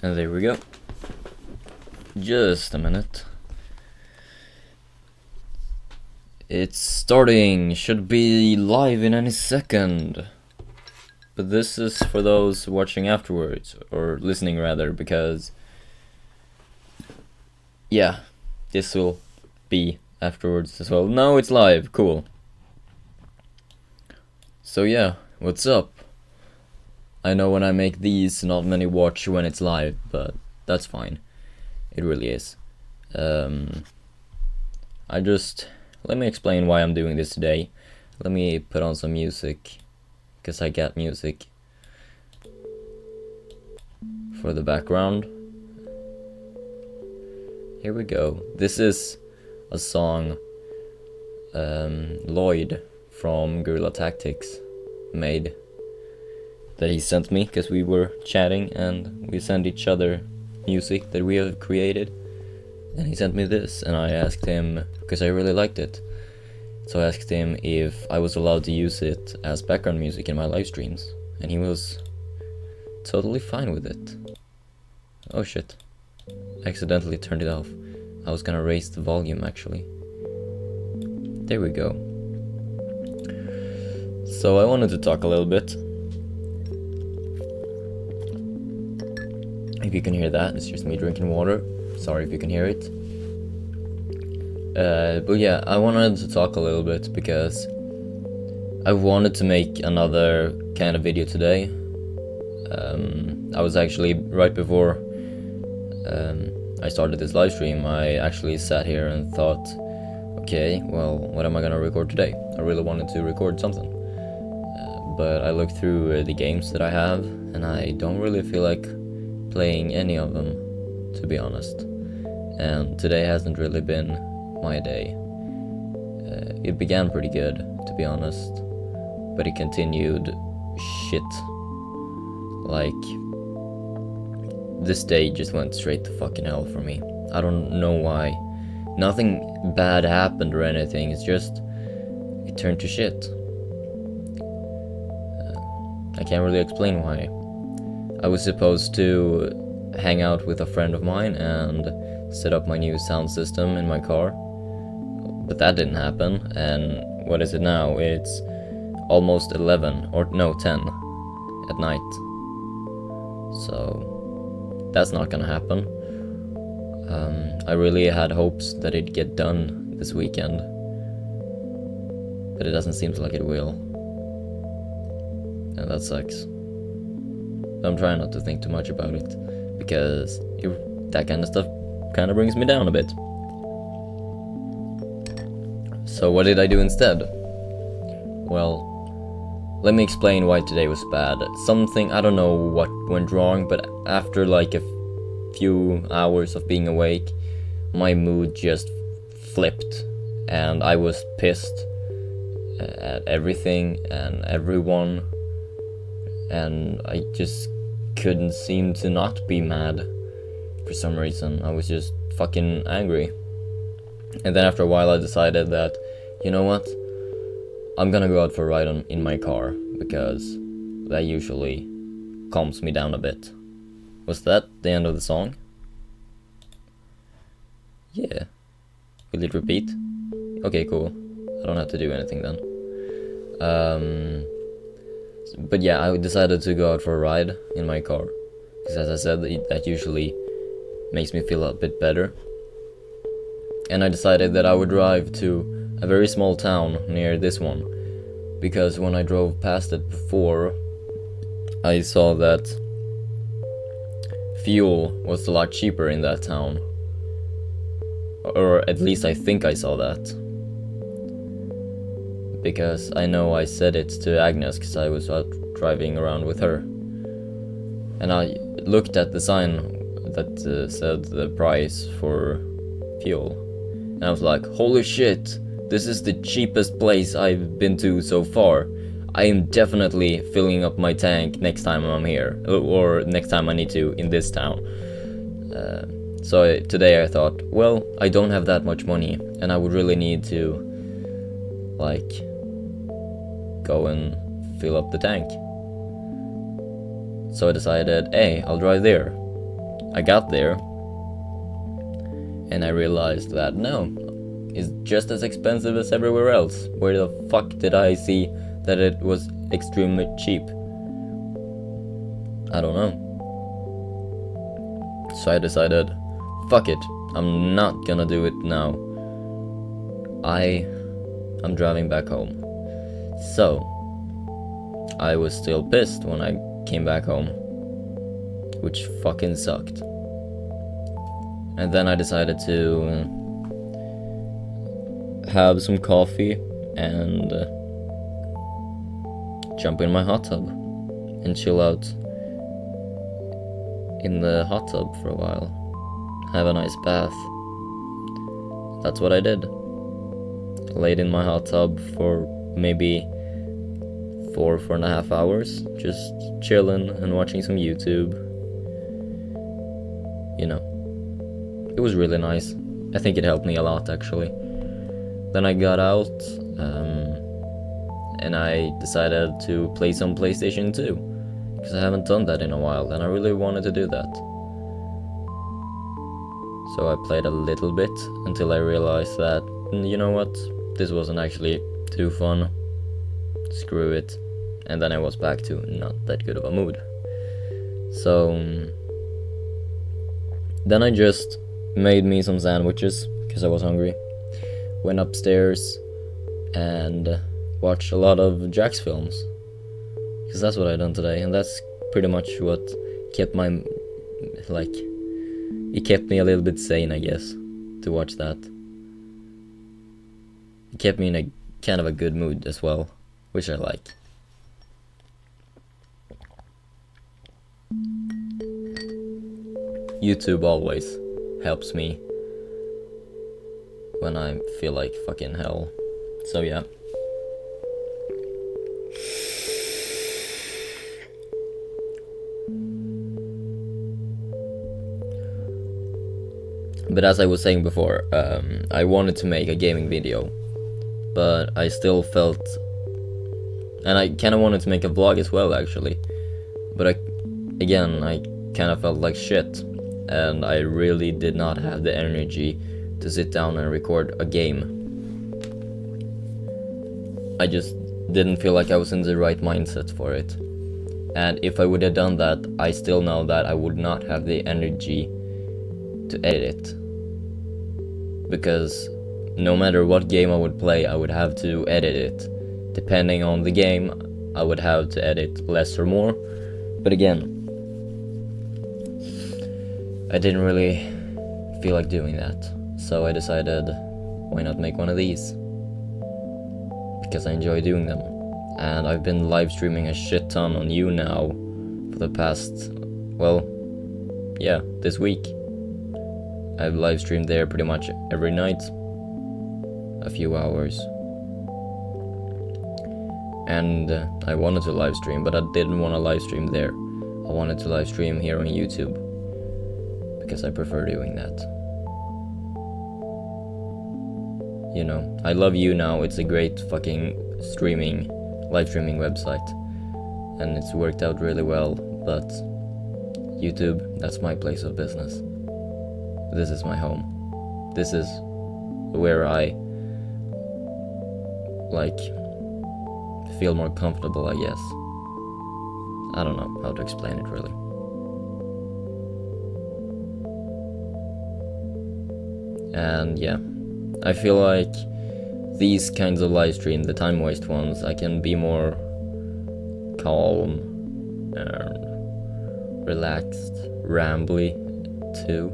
And there we go. Just a minute. It's starting, should be live in any second. But this is for those watching afterwards, or listening rather, because yeah, this will be afterwards as well. No, it's live, cool. So yeah, what's up? I know when I make these, not many watch when it's live, but that's fine. It really is. Let me explain why I'm doing this today. Let me put on some music, because I got music for the background. Here we go. This is a song Lloyd from Guerrilla Tactics made, that he sent me because we were chatting and we sent each other music that we have created, and he sent me this, and I asked him, because I really liked it, so I asked him if I was allowed to use it as background music in my live streams, and he was totally fine with it. Oh shit, I accidentally turned it off. I was gonna raise the volume actually. There we go. So I wanted to talk a little bit. If you can hear that, it's just me drinking water. Sorry if you can hear it. But yeah, I wanted to talk a little bit because I wanted to make another kind of video today. I was actually, right before I started this live stream, I actually sat here and thought, okay, well, what am I gonna record today? I really wanted to record something. But I looked through the games that I have, and I don't really feel like playing any of them, to be honest. And today hasn't really been my day. It began pretty good, to be honest, but it continued shit. Like, this day just went straight to fucking hell for me. I don't know why. Nothing bad happened or anything, it's just, it turned to shit. I can't really explain why. I was supposed to hang out with a friend of mine and set up my new sound system in my car, but that didn't happen, and what is it now? It's almost 11, or no, 10 at night. So that's not gonna happen. I really had hopes that it'd get done this weekend, but it doesn't seem like it will, and that sucks. I'm trying not to think too much about it, because that kind of stuff kind of brings me down a bit. So what did I do instead? Well, let me explain why today was bad. Something, I don't know what went wrong, but after like a few hours of being awake, my mood just flipped, and I was pissed at everything and everyone, and I just couldn't seem to not be mad for some reason. I was just fucking angry. And then after a while I decided that, you know what, I'm gonna go out for a ride in my car, because that usually calms me down a bit. Was that the end of the song? Yeah. Will it repeat? Okay, cool. I don't have to do anything then. But yeah, I decided to go out for a ride in my car, because as I said, that usually makes me feel a bit better. And I decided that I would drive to a very small town near this one, because when I drove past it before, I saw that fuel was a lot cheaper in that town. Or at least I think I saw that, because I know I said it to Agnes, because I was out driving around with her, and I looked at the sign that said the price for fuel, and I was like, holy shit, this is the cheapest place I've been to so far. I am definitely filling up my tank next time I'm here, or next time I need to in this town. So today I thought, well, I don't have that much money, and I would really need to, like, go and fill up the tank. So I decided, hey, I'll drive there. I got there and I realized that no, it's just as expensive as everywhere else. Where the fuck did I see that it was extremely cheap? I don't know. So I decided, fuck it, I'm not gonna do it now. I'm driving back home. So I was still pissed when I came back home, which fucking sucked. And then I decided to have some coffee and jump in my hot tub and chill out in the hot tub for a while. Have a nice bath. That's what I did. Laid in my hot tub for maybe 4.5 hours, just chilling and watching some YouTube. You know, it was really nice. I think it helped me a lot, actually. Then I got out, and I decided to play some PlayStation 2, because I haven't done that in a while, and I really wanted to do that. So I played a little bit until I realized that, you know what, this wasn't actually too fun. Screw it. And then I was back to not that good of a mood. So then I just made me some sandwiches because I was hungry. Went upstairs and watched a lot of Jack's films, because that's what I done today, and that's pretty much what kept my, like, it kept me a little bit sane, I guess, to watch that. It kept me in a kind of a good mood as well, which I like. YouTube always helps me when I feel like fucking hell. So yeah. But as I was saying before, I wanted to make a gaming video, but I still felt, and I kind of wanted to make a vlog as well, actually, but I kind of felt like shit, and I really did not have the energy to sit down and record a game. I just didn't feel like I was in the right mindset for it. And if I would have done that, I still know that I would not have the energy to edit it. Because no matter what game I would play, I would have to edit it. Depending on the game, I would have to edit less or more. But again, I didn't really feel like doing that. So I decided, why not make one of these? Because I enjoy doing them. And I've been live streaming a shit ton on YouNow for the past, well, yeah, this week. I've live streamed there pretty much every night, a few hours. And I wanted to live stream, but I didn't want to live stream there. I wanted to live stream here on YouTube, because I prefer doing that. You know, I love YouNow. It's a great fucking live streaming website, and it's worked out really well, but YouTube, that's my place of business. This is my home. This is where I, like, feel more comfortable, I guess. I don't know how to explain it, really. And yeah, I feel like these kinds of live stream, the time waste ones, I can be more calm and relaxed, rambly too.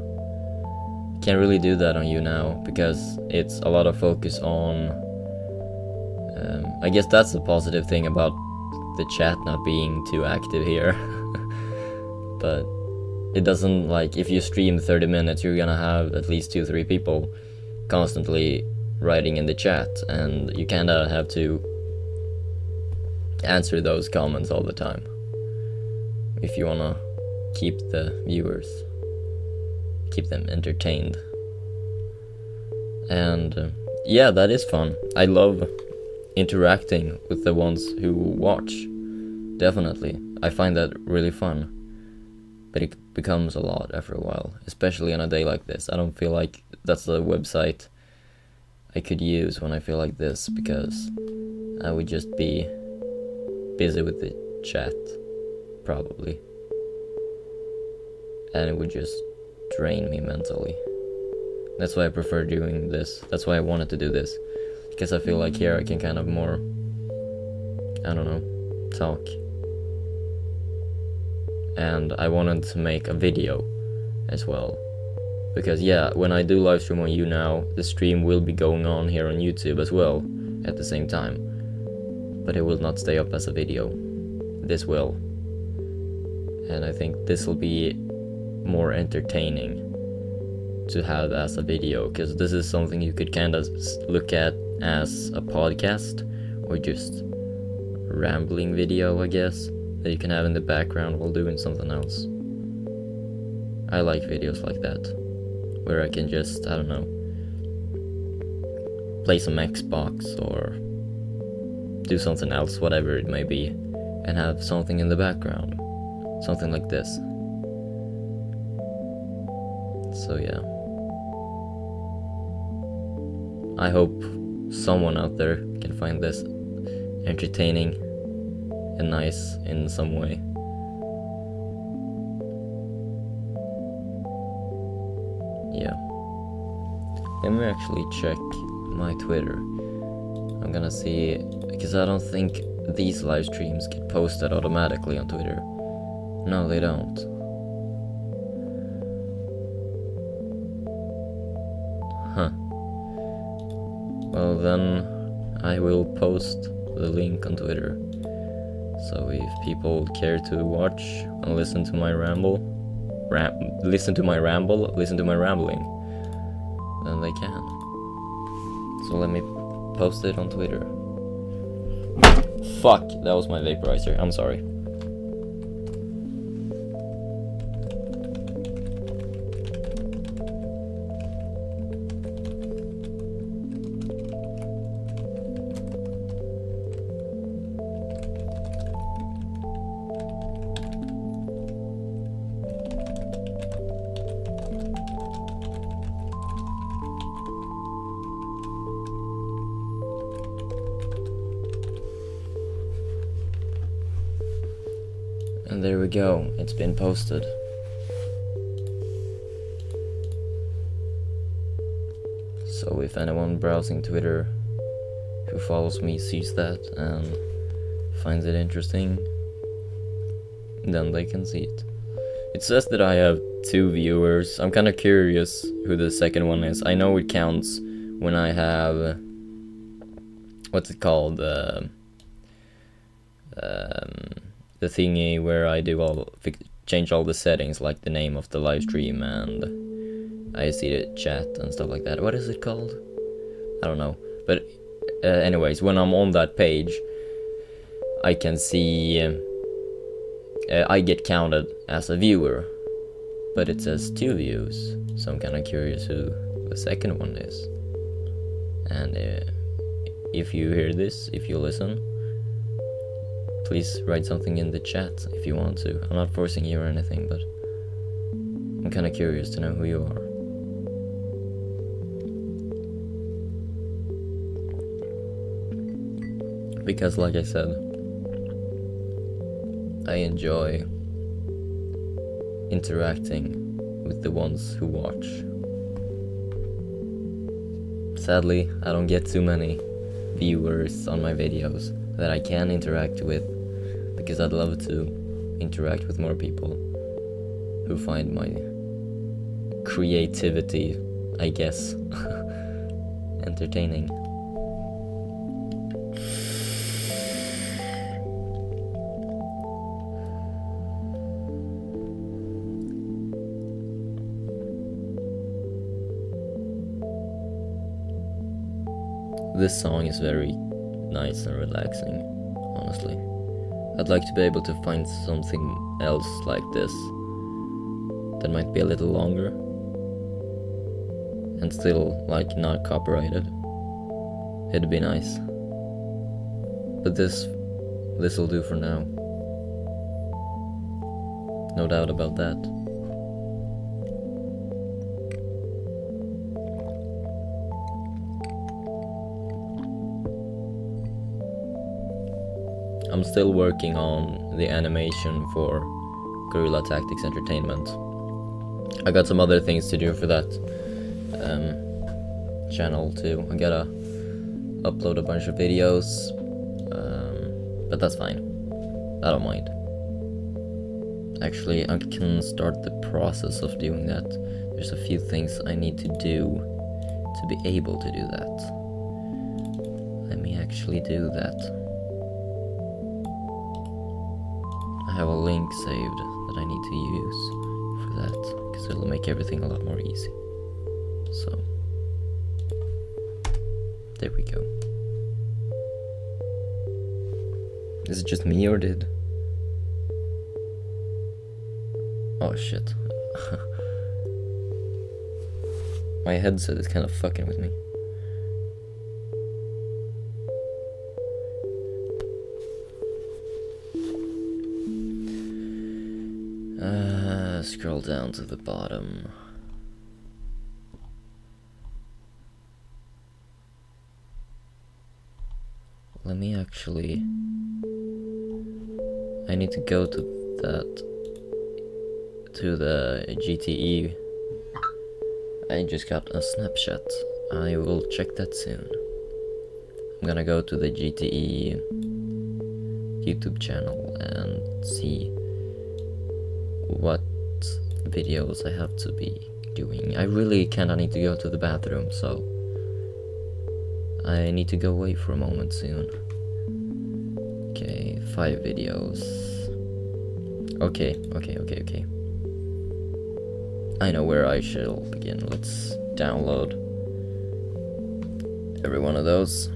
Can't really do that on YouNow because it's a lot of focus on, I guess that's the positive thing about the chat not being too active here. But it doesn't, like, if you stream 30 minutes, you're gonna have at least 2-3 people constantly writing in the chat, and you kinda have to answer those comments all the time if you wanna keep the viewers, keep them entertained. And yeah, that is fun. I love interacting with the ones who watch. Definitely, I find that really fun. But it becomes a lot after a while, especially on a day like this. I don't feel like that's the website I could use when I feel like this, because I would just be busy with the chat, probably. And it would just drain me mentally. That's why I prefer doing this. That's why I wanted to do this. Because I feel like here I can kind of more, I don't know, talk. And I wanted to make a video as well. Because yeah, when I do live stream on YouNow, the stream will be going on here on YouTube as well at the same time. But it will not stay up as a video. This will. And I think this will be more entertaining to have as a video, because this is something you could kind of look at as a podcast, or just rambling video, I guess, that you can have in the background while doing something else. I like videos like that, where I can just, I don't know, play some Xbox or do something else, whatever it may be, and have something in the background. Something like this. So yeah. I hope someone out there can find this entertaining and nice in some way. Yeah. Let me actually check my Twitter. I'm gonna see, because I don't think these live streams get posted automatically on Twitter. No, they don't. Huh. Well, then I will post the link on Twitter. So if people care to watch and listen to my listen to my rambling, then they can. So let me post it on Twitter. Fuck, that was my vaporizer. I'm sorry. And there we go, it's been posted. So if anyone browsing Twitter who follows me sees that and finds it interesting, then they can see it. It says that I have 2 viewers. I'm kind of curious who the second one is. I know it counts when I have, what's it called, the thingy where I do change all the settings, like the name of the live stream, and I see the chat and stuff like that. What is it called? I don't know. But anyways, when I'm on that page, I can see I get counted as a viewer, but it says 2 views. So I'm kind of curious who the second one is. And if you hear this, if you listen, please write something in the chat if you want to. I'm not forcing you or anything, but I'm kind of curious to know who you are. Because like I said, I enjoy interacting with the ones who watch. Sadly, I don't get too many viewers on my videos that I can interact with, because I'd love to interact with more people who find my creativity, I guess, entertaining. This song is very nice and relaxing, honestly. I'd like to be able to find something else like this that might be a little longer and still, like, not copyrighted. It'd be nice. But this'll do for now. No doubt about that. I'm still working on the animation for Guerrilla Tactics Entertainment. I got some other things to do for that channel too. I gotta upload a bunch of videos, but that's fine. I don't mind. Actually, I can start the process of doing that. There's a few things I need to do to be able to do that. Let me actually do that. I have a link saved that I need to use for that, because it'll make everything a lot more easy. So, there we go. Is it just me or did... Oh shit. My headset is kind of fucking with me. Scroll down to the bottom. Let me actually... I need to go to that... to the GTE. I just got a snapshot. I will check that soon. I'm gonna go to the GTE YouTube channel and see what videos I have to be doing. I really kinda need to go to the bathroom, so I need to go away for a moment soon. Okay, 5 videos. Okay. I know where I shall begin. Let's download every one of those.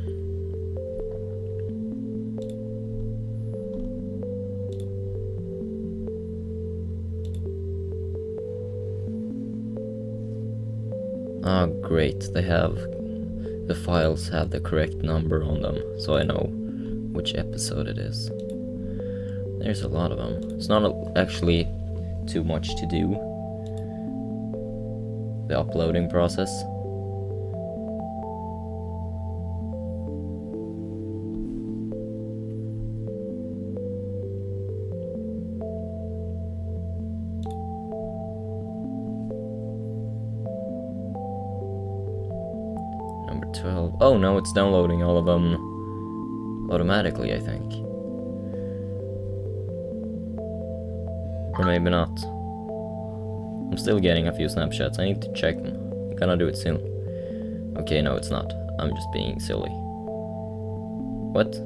Ah, great. They have... the files have the correct number on them, so I know which episode it is. There's a lot of them. It's not actually too much to do, the uploading process. Number 12. Oh no, it's downloading all of them automatically, I think. Or maybe not. I'm still getting a few snapshots. I need to check them. I'm gonna do it soon. Okay, no, it's not. I'm just being silly. What?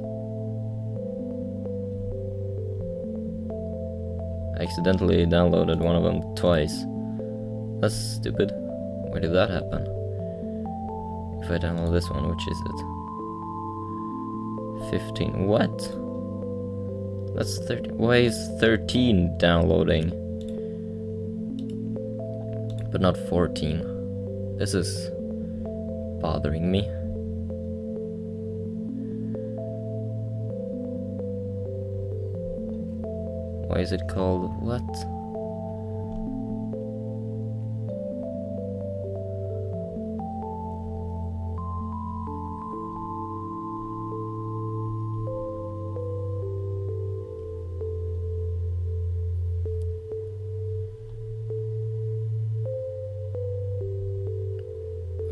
I accidentally downloaded one of them twice. That's stupid. Where did that happen? If I download this one, which is it? 15. What? That's 13. Why is 13 downloading? But not 14. This is bothering me. Why is it called what?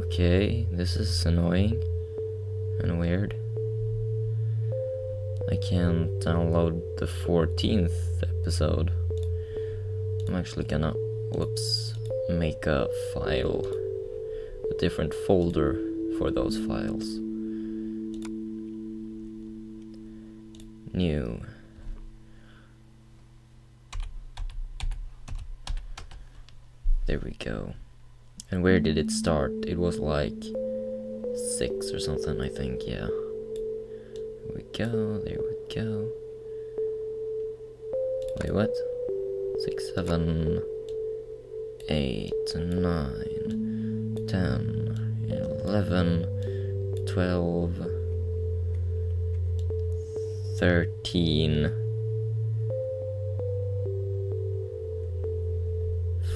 Okay, this is annoying and weird. I can't download the 14th episode. I'm actually gonna, whoops, make a file, a different folder for those files. New. There we go. And where did it start? It was like 6 or something, I think, yeah. There we go, there we go. Wait, what? 6, 7, 8, 9, 10, 11, 12, 13,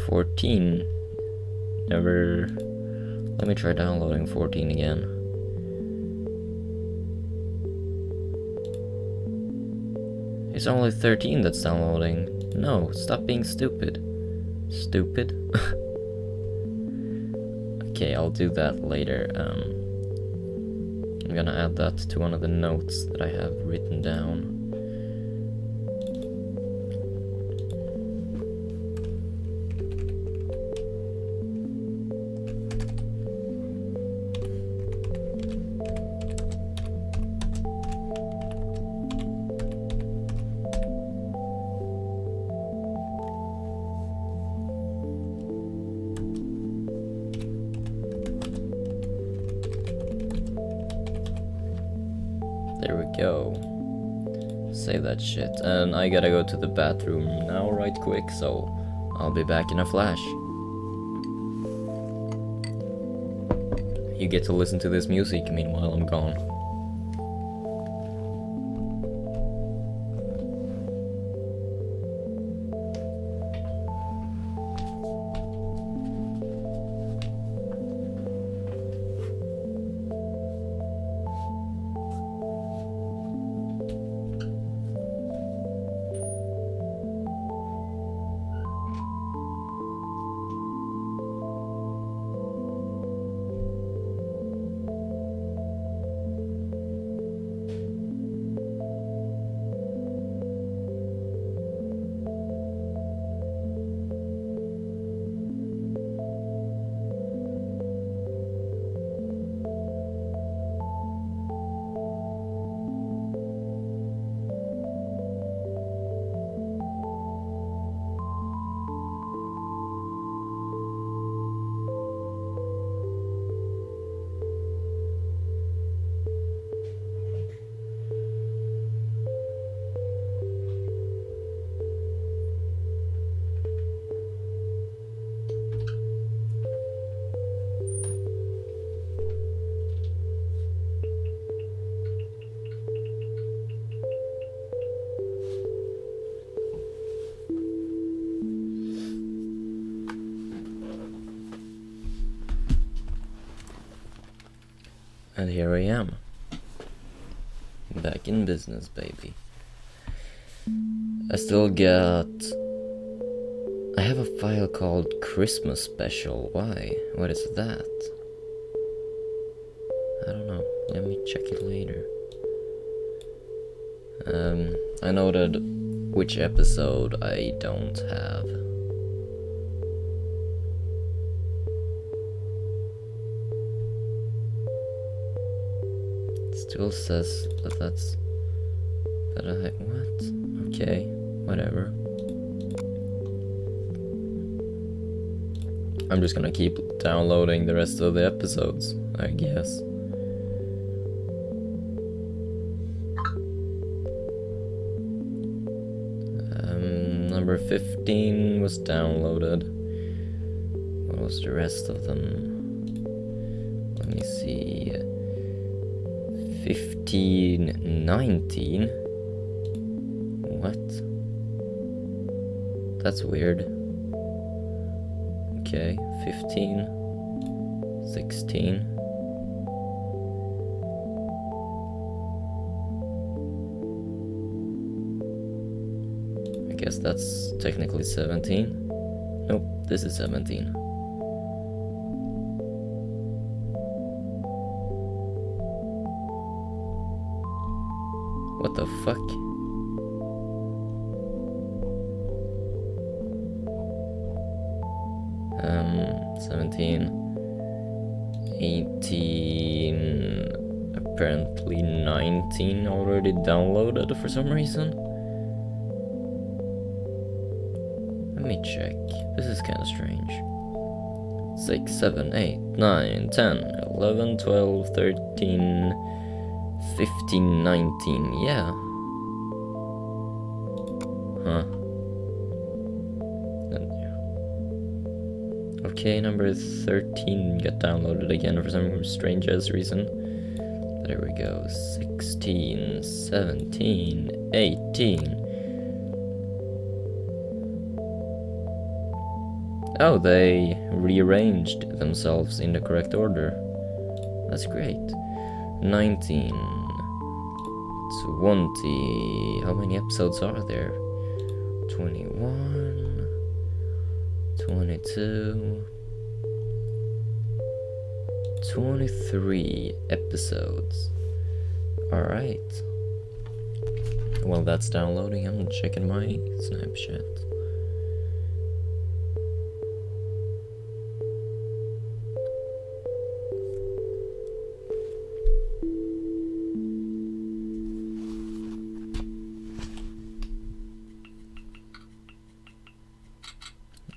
14. Never... Let me try downloading 14 again. It's only 13 that's downloading. No, stop being stupid. Stupid? Okay, I'll do that later. I'm gonna add that to one of the notes that I have written down. There we go. Save that shit. And I gotta go to the bathroom now right quick, so I'll be back in a flash. You get to listen to this music meanwhile I'm gone. And here I am. Back in business, baby. I still got... I have a file called Christmas Special. Why? What is that? I don't know. Let me check it later. I noted which episode I don't have. Still says that that's... that I... what? Okay, whatever. I'm just gonna keep downloading the rest of the episodes, I guess. Number 15 was downloaded. What was the rest of them? Let me see. 15, 19? What? That's weird. Okay, 15, 16. I guess that's technically 17. Nope, this is 17. What the fuck? Um, 17, 18, apparently 19 already downloaded for some reason. Let me check. This is kind of strange. 6, 7, 8, 9, 10, 11, 12, 13, 15, 19, yeah. Huh. Okay, number 13 got downloaded again for some strange ass reason. There we go. 16, 17, 18. Oh, they rearranged themselves in the correct order. That's great. 19, 20. How many episodes are there? 21, 22, 23 episodes. Alright. While that's downloading, I'm checking my Snapchat.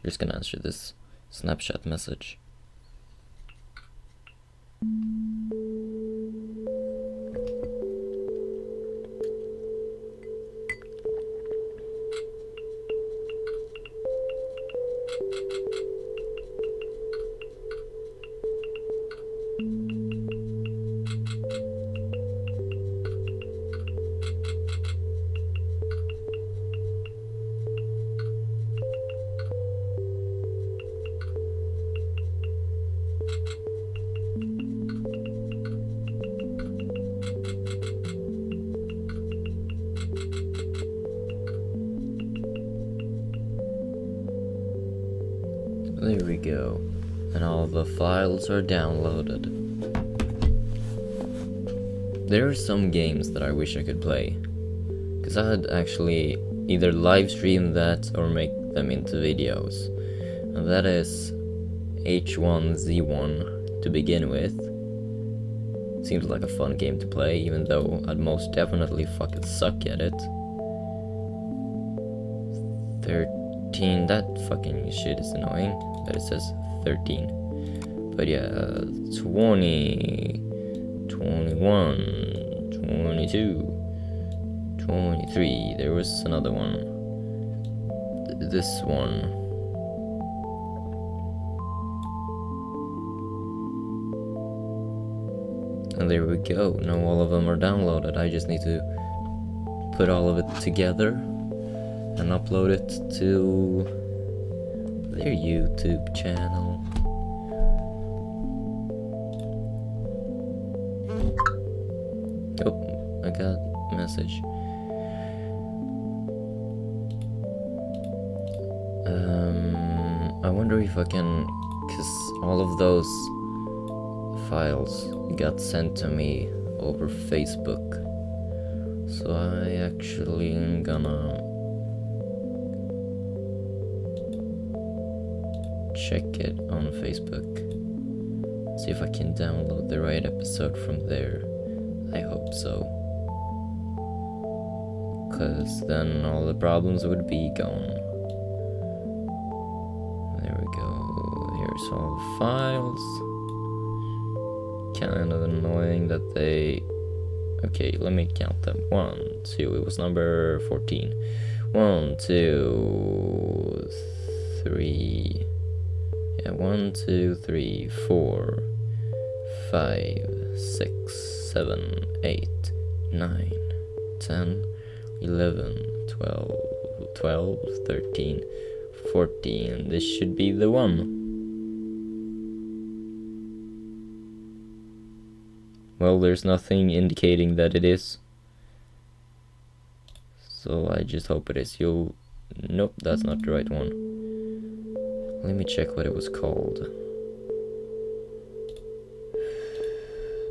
Just gonna answer this Snapchat message. There we go. And all the files are downloaded. There are some games that I wish I could play, because I'd actually either live stream that or make them into videos. And that is H1Z1 to begin with. Seems like a fun game to play, even though I'd most definitely fucking suck at it. 13, that fucking shit is annoying that it says 13. But yeah, 20, 21, 22, 23, there was another one. This one. And there we go, now all of them are downloaded. I just need to put all of it together and upload it to their YouTube channel. Oh, I got a message. I wonder if I can, cause all of those files got sent to me over Facebook. So I actually am gonna check it on Facebook. See if I can download the right episode from there. I hope so. Cause then all the problems would be gone. There we go. Here's all the files. Kind of annoying that they... Okay, let me count them. 1, 2, it was number 14. 1, 2, 3... Yeah, 1, 2, 3, 4, 5, 6, 7, 8, 9, 10, 11, 12, 13, 14. This should be the one. Well, there's nothing indicating that it is. So I just hope it is. Nope, that's not the right one. Let me check what it was called.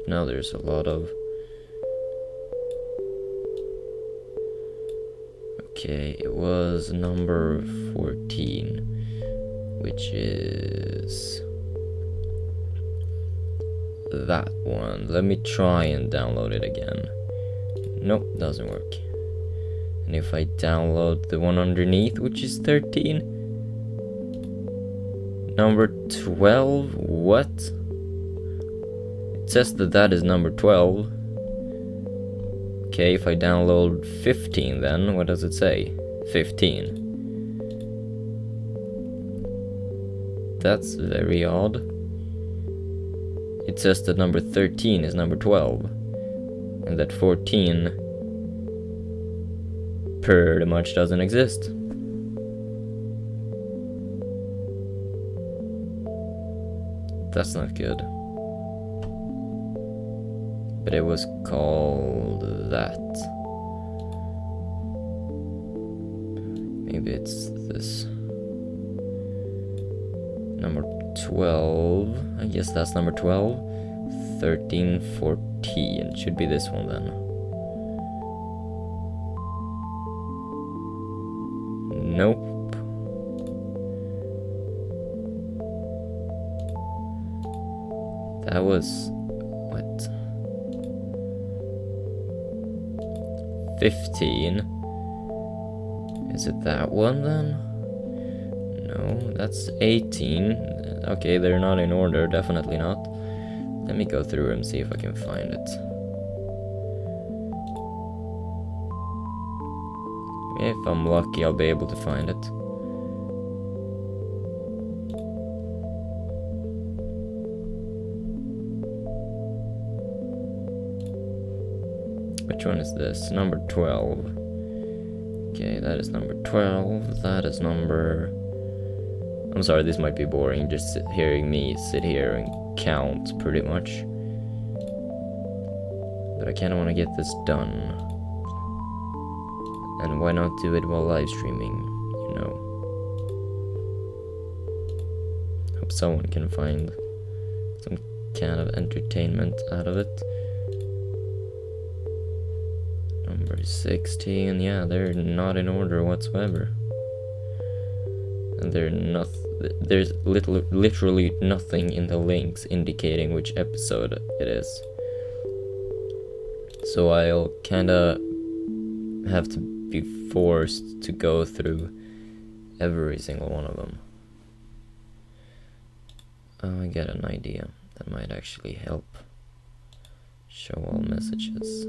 Now there's a lot of... Okay, it was number 14, which is that one. Let me try and download it again. Nope, doesn't work. And if I download the one underneath, which is 13, number 12, what? It says that is number 12. Okay, if I download 15 then, what does it say? 15. That's very odd. It says that number 13 is number 12. And that 14 pretty much doesn't exist. That's not good. But it was called that. Maybe it's this. Number 12. I guess that's number 12. 13, 14. Should be this one then. Nope. That was... what? 15. Is it that one then? No, that's 18. Okay, they're not in order, definitely not. Let me go through and see if I can find it. If I'm lucky, I'll be able to find it. Which one is this? Number 12. Okay, that is number 12. That is number... I'm sorry, this might be boring, just hearing me sit here and count, pretty much. But I kinda wanna get this done. And why not do it while live streaming, you know? Hope someone can find some kind of entertainment out of it. Number 16, yeah, they're not in order whatsoever. And there's literally nothing in the links indicating which episode it is. So I'll kinda have to be forced to go through every single one of them. Oh, I get an idea. That might actually help. Show all messages.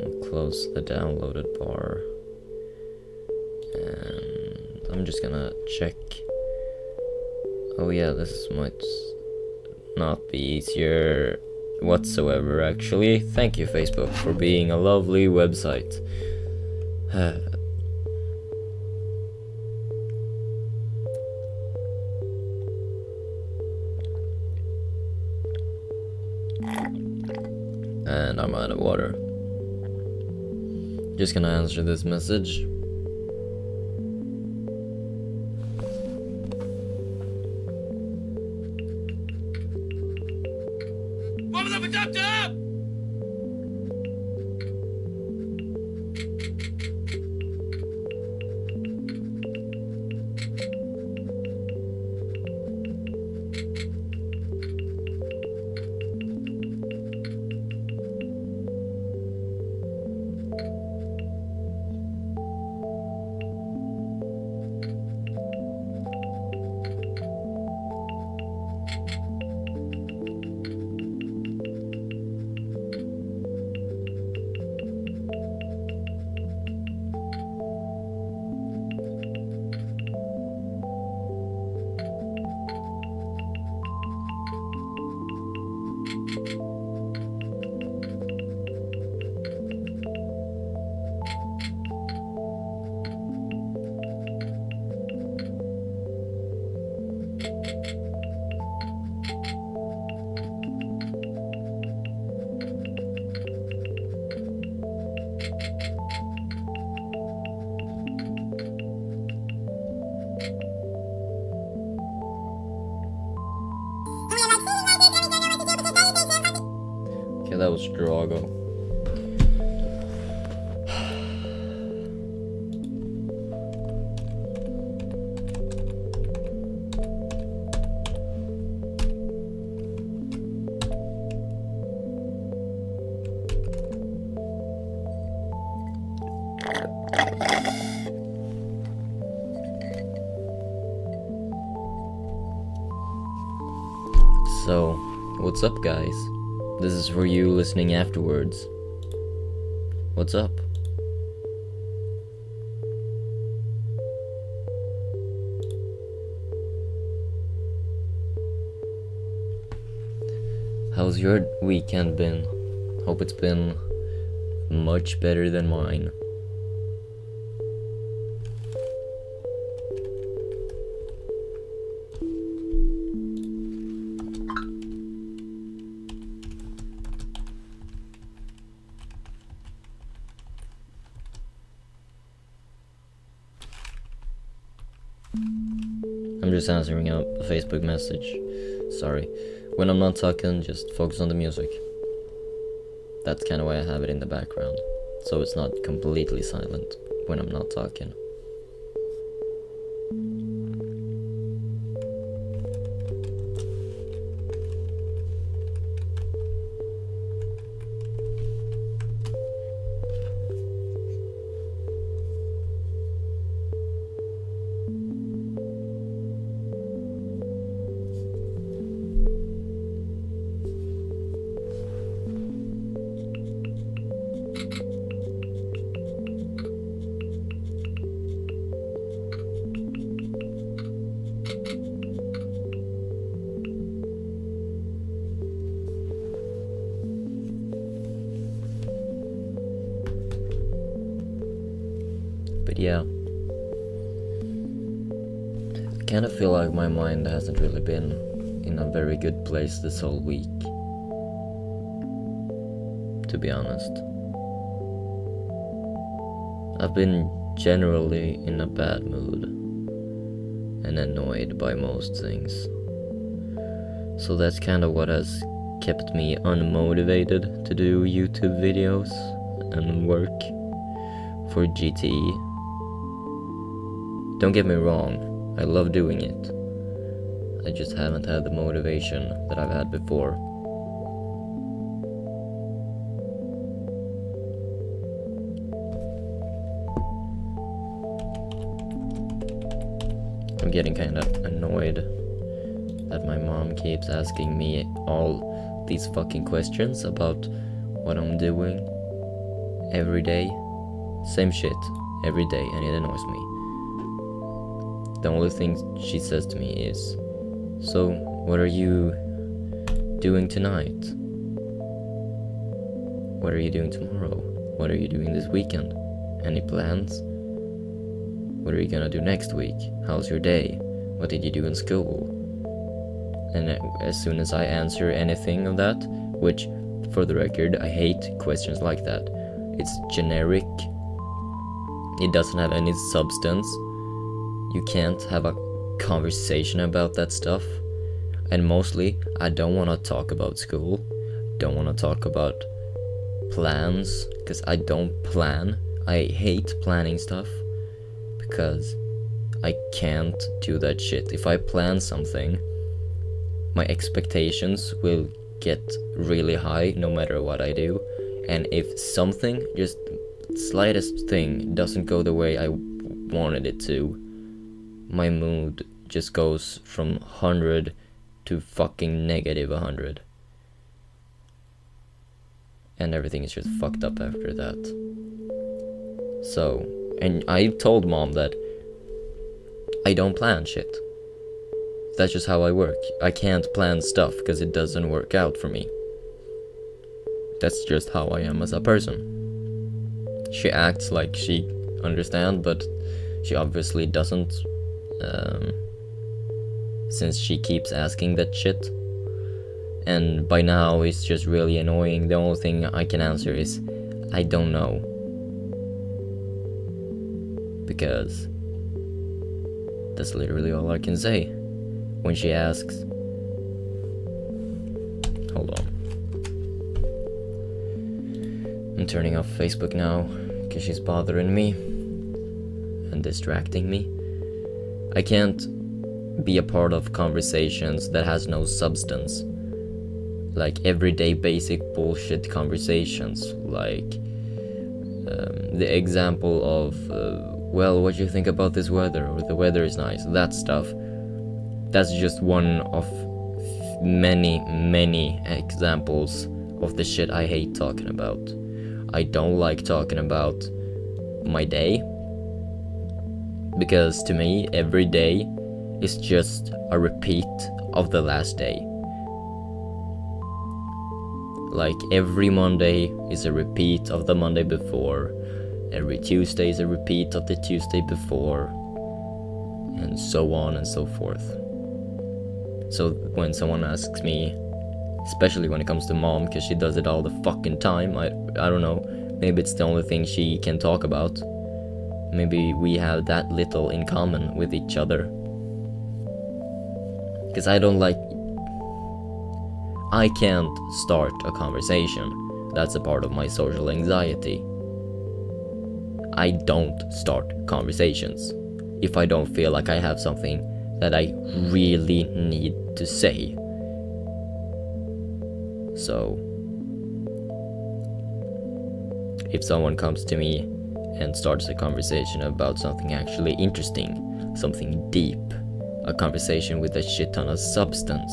And close the downloaded bar. And I'm just gonna check. Oh yeah, this might not be easier whatsoever, actually. Thank you, Facebook, for being a lovely website. And I'm out of water. Just gonna answer this message. Okay, that was Drago. So, what's up, guys? This is for you listening afterwards. What's up? How's your weekend been? Hope it's been much better than mine. I'm just answering a Facebook message. Sorry. When I'm not talking, just focus on the music. That's kind of why I have it in the background. So it's not completely silent when I'm not talking. But yeah, I kind of feel like my mind hasn't really been in a very good place this whole week, to be honest. I've been generally in a bad mood and annoyed by most things. So that's kind of what has kept me unmotivated to do YouTube videos and work for GTE. Don't get me wrong, I love doing it. I just haven't had the motivation that I've had before. I'm getting kind of annoyed that my mom keeps asking me all these fucking questions about what I'm doing every day. Same shit every day, and it annoys me. The only thing she says to me is, "So, what are you doing tonight? What are you doing tomorrow? What are you doing this weekend? Any plans? What are you gonna do next week? How's your day? What did you do in school?" And as soon as I answer anything of that, which, for the record, I hate questions like that. It's generic. It doesn't have any substance. You can't have a conversation about that stuff. And mostly, I don't want to talk about school. Don't want to talk about plans, because I don't plan. I hate planning stuff, because I can't do that shit. If I plan something, my expectations will get really high no matter what I do. And if something, just slightest thing, doesn't go the way I wanted it to, my mood just goes from 100 to fucking negative 100. And everything is just fucked up after that. So, and I told mom that I don't plan shit. That's just how I work. I can't plan stuff because it doesn't work out for me. That's just how I am as a person. She acts like she understands, but she obviously doesn't. Since she keeps asking that shit. And by now it's just really annoying. The only thing I can answer is, I don't know. Because that's literally all I can say when she asks. Hold on. I'm turning off Facebook now because she's bothering me and distracting me. I can't be a part of conversations that has no substance. Like everyday basic bullshit conversations. Like the example of, well, what do you think about this weather? Or the weather is nice. That stuff. That's just one of many examples of the shit I hate talking about. I don't like talking about my day, because to me every day is just a repeat of the last day. Like every Monday is a repeat of the Monday before, every Tuesday is a repeat of the Tuesday before, and so on and so forth. So when someone asks me, especially when it comes to mom, because she does it all the fucking time, I don't know, maybe it's the only thing she can talk about. Maybe we have that little in common with each other. Because I can't start a conversation. That's a part of my social anxiety. I don't start conversations if I don't feel like I have something that I really need to say. So, if someone comes to me and starts a conversation about something actually interesting, something deep, a conversation with a shit ton of substance,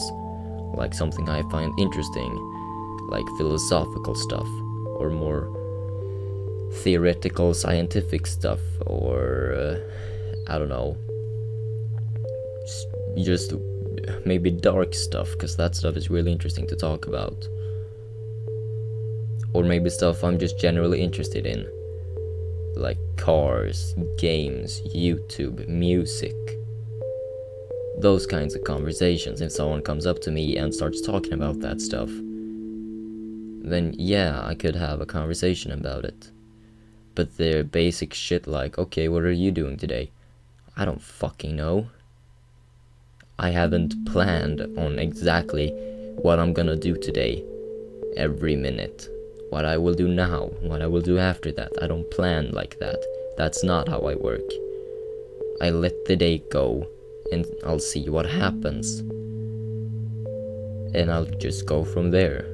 like something I find interesting, like philosophical stuff, or more theoretical scientific stuff, or I don't know, just maybe dark stuff, because that stuff is really interesting to talk about. Or maybe stuff I'm just generally interested in, like cars, games, YouTube, music. Those kinds of conversations. If someone comes up to me and starts talking about that stuff, then yeah, I could have a conversation about it. But they're basic shit like, okay, what are you doing today? I don't fucking know. I haven't planned on exactly what I'm gonna do today, every minute. What I will do now, what I will do after that. I don't plan like that. That's not how I work. I let the day go, and I'll see what happens. And I'll just go from there.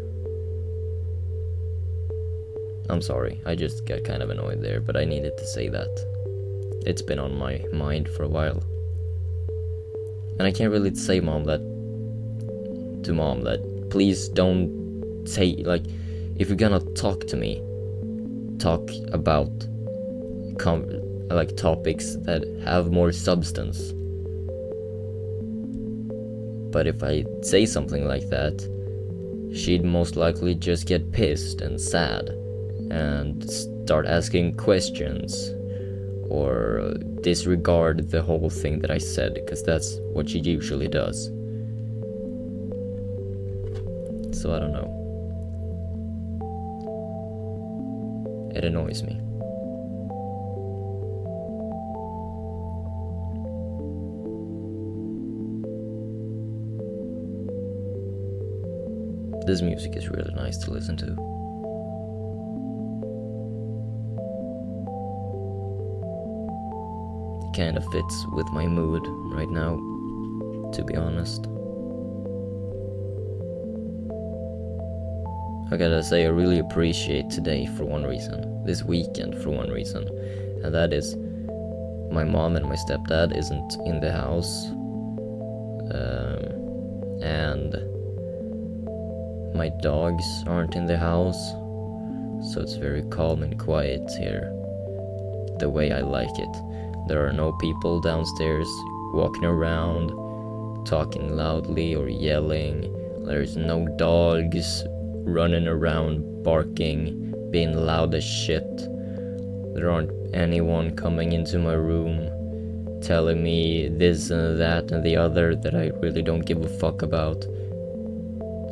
I'm sorry, I just got kind of annoyed there, but I needed to say that. It's been on my mind for a while. And I can't really say to mom that please don't say, like, if you're gonna talk to me, talk about like topics that have more substance. But if I say something like that, she'd most likely just get pissed and sad and start asking questions, or disregard the whole thing that I said, because that's what she usually does. So I don't know. It annoys me. This music is really nice to listen to. It kind of fits with my mood right now, to be honest. I gotta say, I really appreciate today for one reason, this weekend for one reason, and that is my mom and my stepdad isn't in the house, and my dogs aren't in the house, so it's very calm and quiet here, the way I like it. There are no people downstairs walking around, talking loudly or yelling. There's no dogs running around barking, being loud as shit. There aren't anyone coming into my room telling me this and that and the other that I really don't give a fuck about.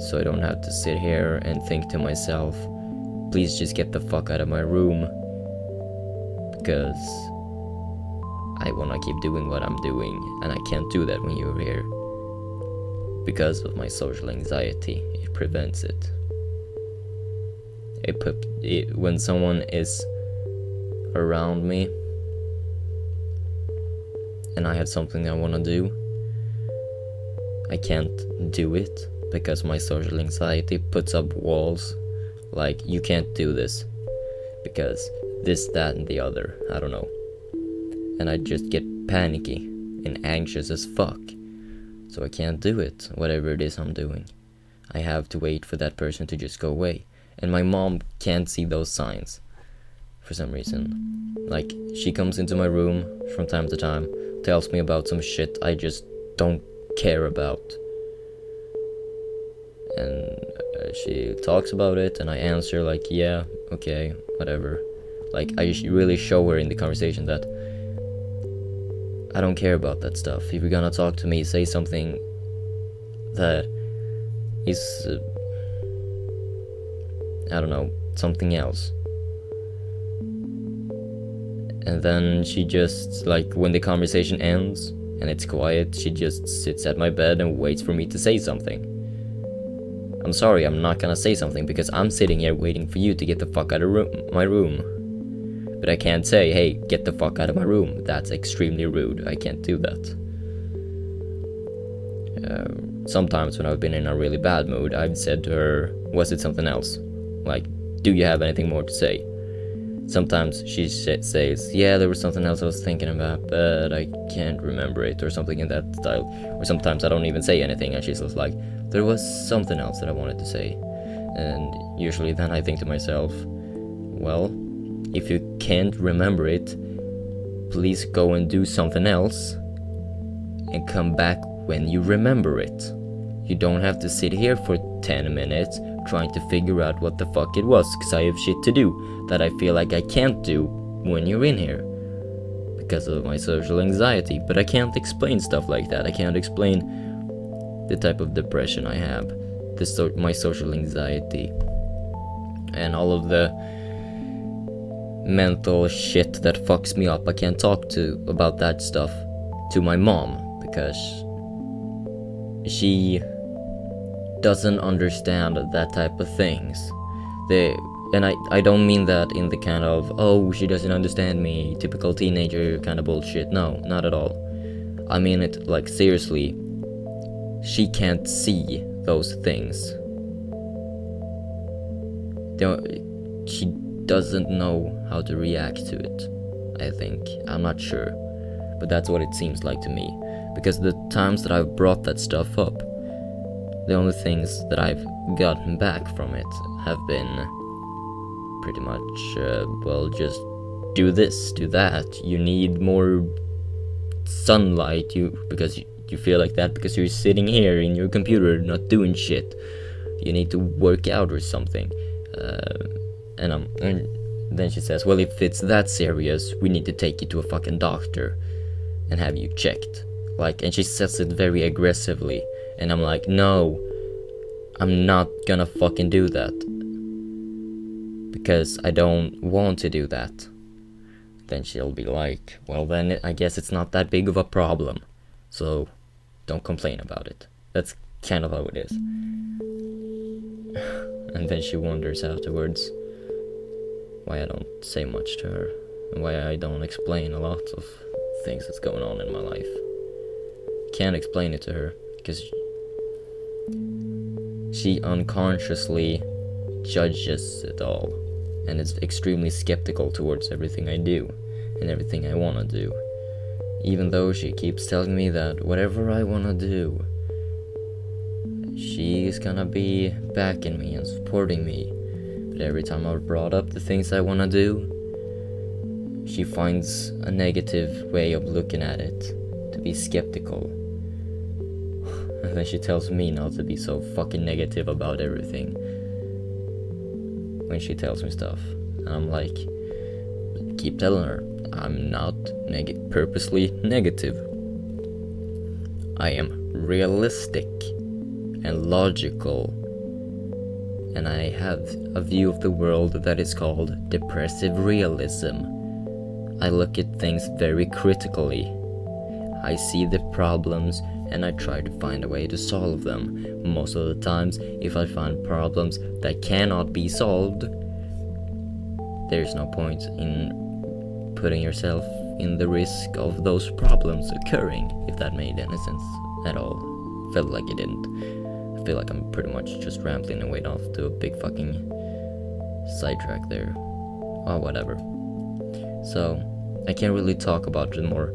So I don't have to sit here and think to myself, please just get the fuck out of my room, because I wanna keep doing what I'm doing, and I can't do that when you're here. Because of my social anxiety, it prevents it. When someone is around me and I have something I want to do, I can't do it because my social anxiety puts up walls like, you can't do this because this, that, and the other, I don't know. And I just get panicky and anxious as fuck, so I can't do it, whatever it is I'm doing. I have to wait for that person to just go away. And my mom can't see those signs for some reason. Like, she comes into my room from time to time, tells me about some shit I just don't care about. And she talks about it, and I answer like, yeah, okay, whatever. Like, I really show her in the conversation that I don't care about that stuff. If you're gonna talk to me, say something that is I don't know, something else. And then she just, like, when the conversation ends and it's quiet, she just sits at my bed and waits for me to say something. I'm sorry, I'm not gonna say something because I'm sitting here waiting for you to get the fuck out of my room. But I can't say, hey, get the fuck out of my room. That's extremely rude. I can't do that. Sometimes when I've been in a really bad mood, I've said to her, was it something else? Like, do you have anything more to say? Sometimes she says, yeah, there was something else I was thinking about, but I can't remember it, or something in that style. Or sometimes I don't even say anything, and she's just like, there was something else that I wanted to say. And usually then I think to myself, well, if you can't remember it, please go and do something else and come back when you remember it. You don't have to sit here for 10 minutes trying to figure out what the fuck it was, because I have shit to do that I feel like I can't do when you're in here because of my social anxiety. But I can't explain stuff like that. I can't explain the type of depression I have, my social anxiety, and all of the mental shit that fucks me up. I can't talk about that stuff to my mom because she doesn't understand that type of things. And I don't mean that in the kind of, oh, she doesn't understand me, typical teenager kind of bullshit. No, not at all. I mean it like seriously. She can't see those things. She doesn't know how to react to it, I think. I'm not sure. But that's what it seems like to me. Because the times that I've brought that stuff up, the only things that I've gotten back from it have been pretty much, well, just do this, do that. You need more sunlight, because you feel like that because you're sitting here in your computer not doing shit. You need to work out or something. And then she says, well, if it's that serious, we need to take you to a fucking doctor and have you checked. Like, and she says it very aggressively, and I'm like, no, I'm not gonna fucking do that, because I don't want to do that. Then she'll be like, well, then I guess it's not that big of a problem, so don't complain about it. That's kind of how it is. And then she wonders afterwards why I don't say much to her, and why I don't explain a lot of things that's going on in my life. Can't explain it to her because she unconsciously judges it all and is extremely skeptical towards everything I do and everything I want to do, even though she keeps telling me that whatever I want to do, she's gonna be backing me and supporting me. But every time I've brought up the things I want to do, she finds a negative way of looking at it, to be skeptical. And then she tells me not to be so fucking negative about everything when she tells me stuff. And I'm like, keep telling her, I'm not purposely negative. I am realistic and logical, and I have a view of the world that is called depressive realism. I look at things very critically. I see the problems and I try to find a way to solve them. Most of the times, if I find problems that cannot be solved, there's no point in putting yourself in the risk of those problems occurring, if that made any sense at all. Felt like it didn't. I feel like I'm pretty much just rambling and went off to a big fucking sidetrack there. Oh, whatever. So, I can't really talk about the more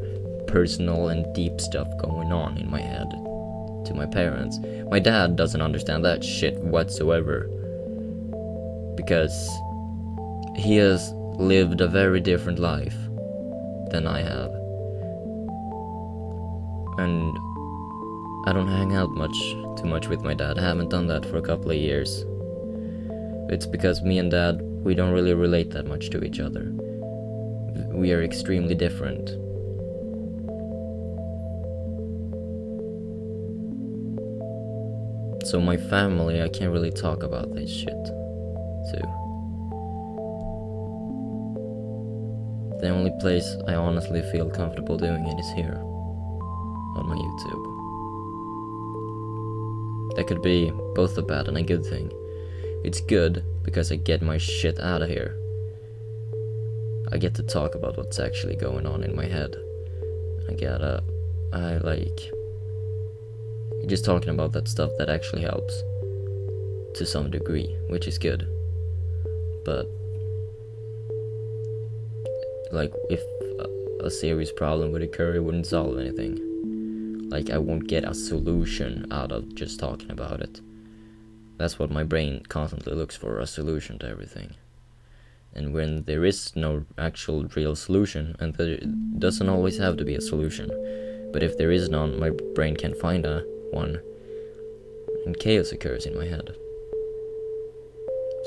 personal and deep stuff going on in my head to my parents. My dad doesn't understand that shit whatsoever, because he has lived a very different life than I have, and I don't hang out too much with my dad. I haven't done that for a couple of years. It's because me and Dad, we don't really relate that much to each other. We are extremely different. So my family, I can't really talk about this shit to. The only place I honestly feel comfortable doing it is here. on my YouTube. That could be both a bad and a good thing. It's good because I get my shit out of here. I get to talk about what's actually going on in my head. I like just talking about that stuff that actually helps to some degree, which is good. But like if a serious problem would occur, it wouldn't solve anything. Like I won't get a solution out of just talking about it. That's what my brain constantly looks for, a solution to everything. And when there is no actual real solution, and there doesn't always have to be a solution, but if there is none, my brain can't find one, and chaos occurs in my head.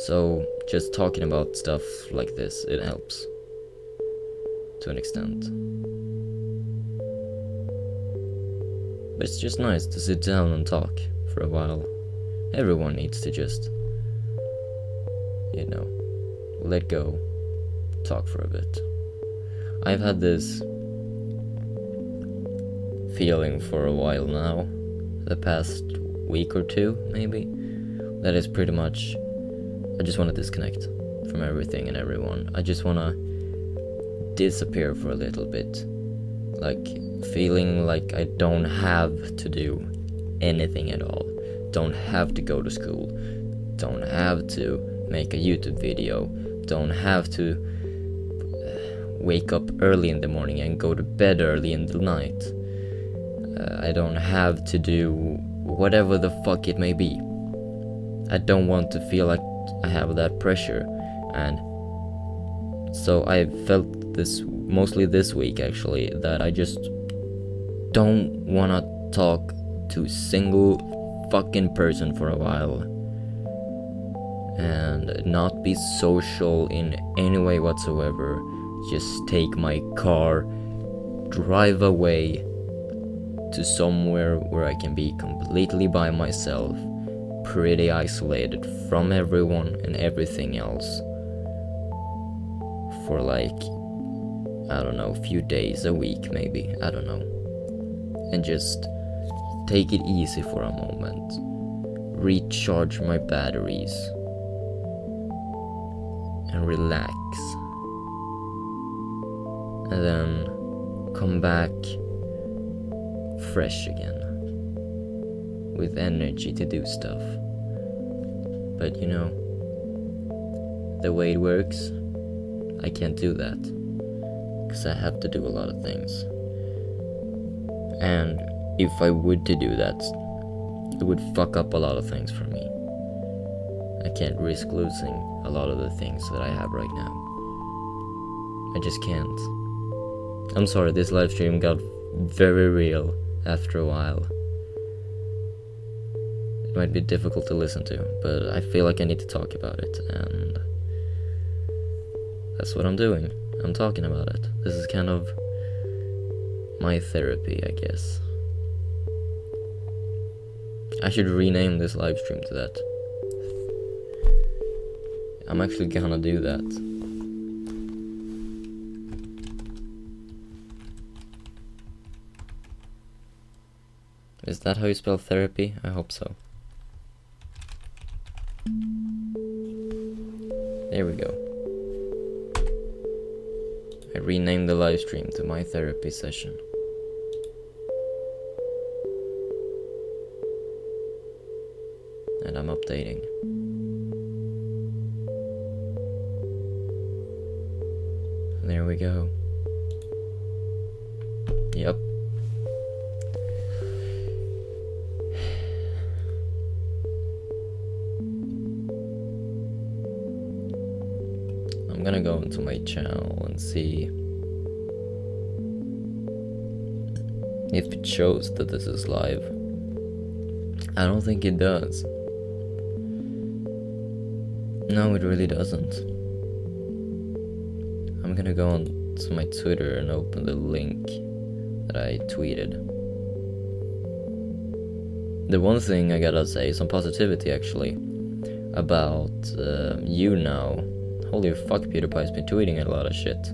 So just talking about stuff like this, it helps to an extent. But it's just nice to sit down and talk for a while. Everyone needs to just, let go, talk for a bit. I've had this feeling for a while now, the past week or two maybe, that is pretty much, I just want to disconnect from everything and everyone. I just want to disappear for a little bit, like feeling like I don't have to do anything at all, don't have to go to school, don't have to make a YouTube video, don't have to wake up early in the morning and go to bed early in the night. I don't have to do whatever the fuck it may be. I don't want to feel like I have that pressure, and so I felt this mostly this week actually, that I just don't want to talk to a single fucking person for a while, and not be social in any way whatsoever. Just take my car, drive away to somewhere where I can be completely by myself, pretty isolated from everyone and everything else, for like, I don't know, a few days, a week maybe, I don't know, and just take it easy for a moment, recharge my batteries, and relax, and then come back fresh again, with energy to do stuff. But the way it works, I can't do that, because I have to do a lot of things, and if I would to do that, it would fuck up a lot of things for me. I can't risk losing a lot of the things that I have right now. I just can't. I'm sorry, this live stream got very real after a while. It might be difficult to listen to, but I feel like I need to talk about it, and that's what I'm doing. I'm talking about it. This is kind of my therapy, I guess. I should rename this live stream to that. I'm actually gonna do that. Is that how you spell therapy? I hope so. There we go. I renamed the live stream to my therapy session. And I'm updating. There we go. Yep. I'm gonna go into my channel and see if it shows that this is live. I don't think it does. No, it really doesn't. I'm gonna go on to my Twitter and open the link that I tweeted. The one thing I gotta say, some positivity actually, about you now. Holy fuck, PewDiePie's been tweeting a lot of shit.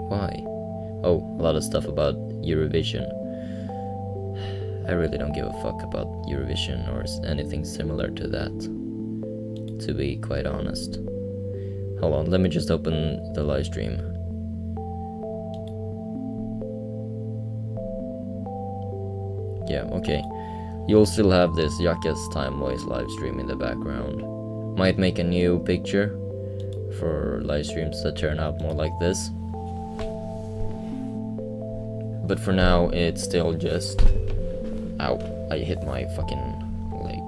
Why? Oh, a lot of stuff about Eurovision. I really don't give a fuck about Eurovision or anything similar to that, to be quite honest. Hold on, let me just open the live stream. Yeah, okay. You'll still have this Jackass Time Voice live stream in the background. Might make a new picture for live streams that turn out more like this. But for now, it's still just... Ow, I hit my fucking leg.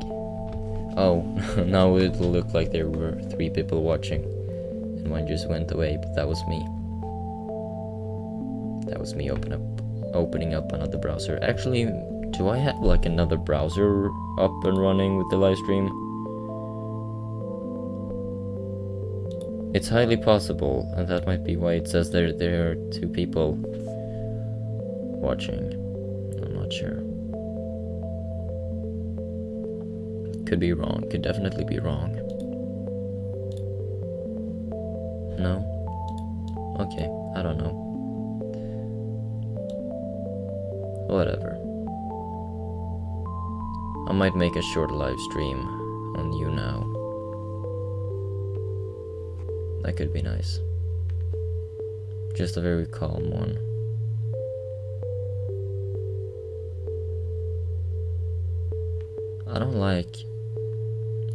Oh, now it'll look like there were 3 people watching. And one just went away, but that was me. That was me opening up another browser. Actually, do I have like another browser up and running with the live stream? It's highly possible, and that might be why it says there are 2 people watching. I'm not sure. Could be wrong, could definitely be wrong. No? Okay, I don't know. Whatever. I might make a short live stream on YouNow. That could be nice. Just a very calm one.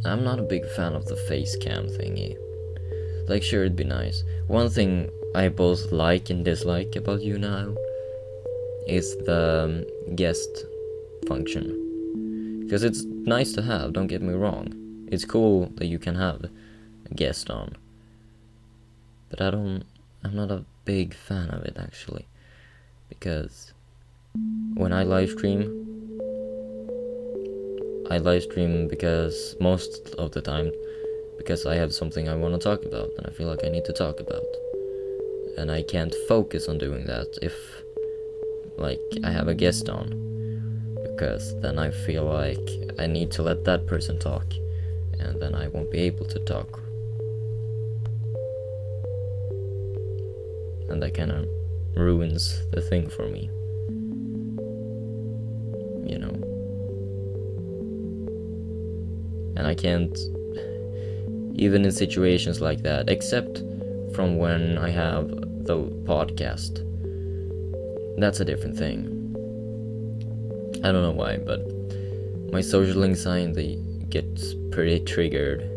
I'm not a big fan of the face cam thingy. Like, sure, it'd be nice. One thing I both like and dislike about YouNow is the guest function. Because it's nice to have, don't get me wrong. It's cool that you can have a guest on. But I'm not a big fan of it, actually. Because when I live stream because most of the time because I have something I want to talk about and I feel like I need to talk about. And I can't focus on doing that if like I have a guest on, because then I feel like I need to let that person talk and then I won't be able to talk. And that kind of ruins the thing for me, you know. And I can't, even in situations like that, except from when I have the podcast. That's a different thing. I don't know why, but my social anxiety gets pretty triggered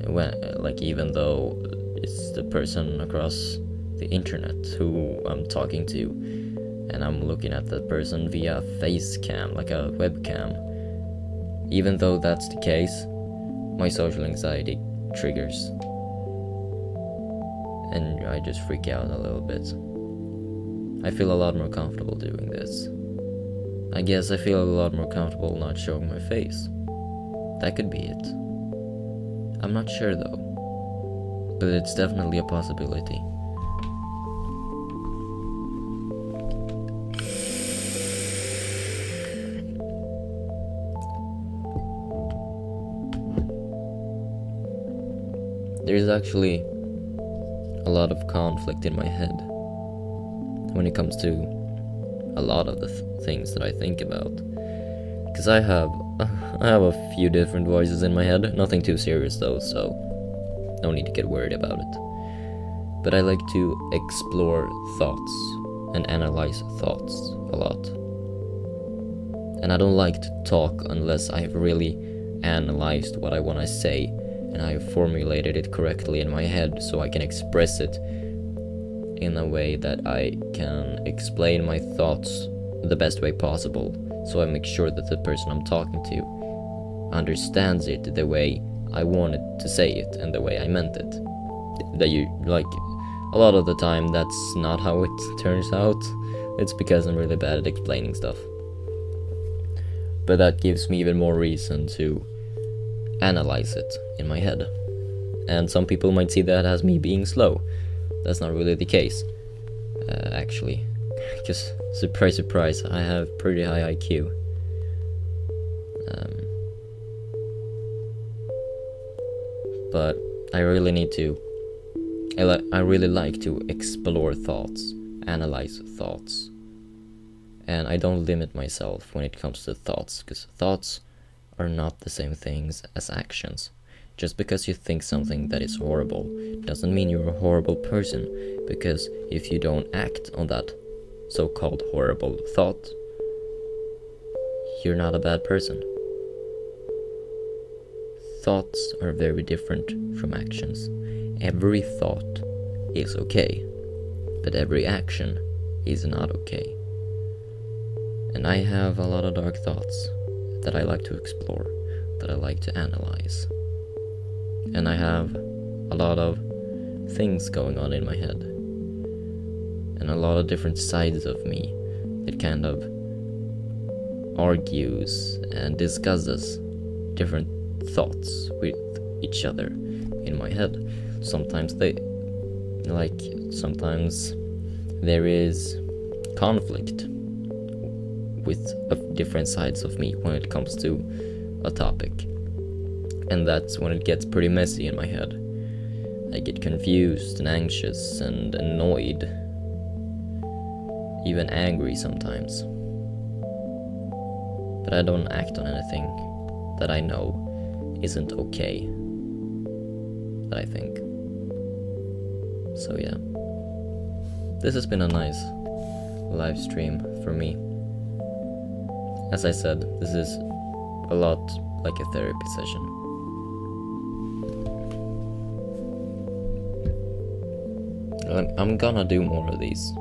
when, like, even though it's the person across the internet who I'm talking to, and I'm looking at that person via face cam, like a webcam. Even though that's the case, my social anxiety triggers. And I just freak out a little bit. I feel a lot more comfortable doing this. I guess I feel a lot more comfortable not showing my face. That could be it. I'm not sure though, but it's definitely a possibility. There's actually a lot of conflict in my head when it comes to a lot of the things that I think about. Because I have a few different voices in my head, nothing too serious though, so no need to get worried about it. But I like to explore thoughts and analyze thoughts a lot. And I don't like to talk unless I have really analyzed what I want to say and I have formulated it correctly in my head so I can express it in a way that I can explain my thoughts the best way possible, so I make sure that the person I'm talking to understands it the way I wanted to say it and the way I meant it. That you, like, a lot of the time that's not how it turns out. It's because I'm really bad at explaining stuff. But that gives me even more reason to analyze it in my head. And some people might see that as me being slow. That's not really the case, actually. Because, surprise, surprise, I have pretty high IQ. But I really need to... I really like to explore thoughts, analyze thoughts, And I don't limit myself when it comes to thoughts, because thoughts are not the same things as actions. Just because you think something that is horrible doesn't mean you're a horrible person, because if you don't act on that so-called horrible thought, you're not a bad person. Thoughts are very different from actions. Every thought is okay, but every action is not okay. And I have a lot of dark thoughts that I like to explore, that I like to analyze. And I have a lot of things going on in my head, and a lot of different sides of me that kind of argues and discusses different thoughts with each other in my head. Sometimes there is conflict with different sides of me when it comes to a topic. And that's when it gets pretty messy in my head. I get confused and anxious and annoyed, even angry sometimes. But I don't act on anything that I know isn't okay, that I think. So yeah, this has been a nice live stream for me. As I said, this is a lot like a therapy session. I'm gonna do more of these.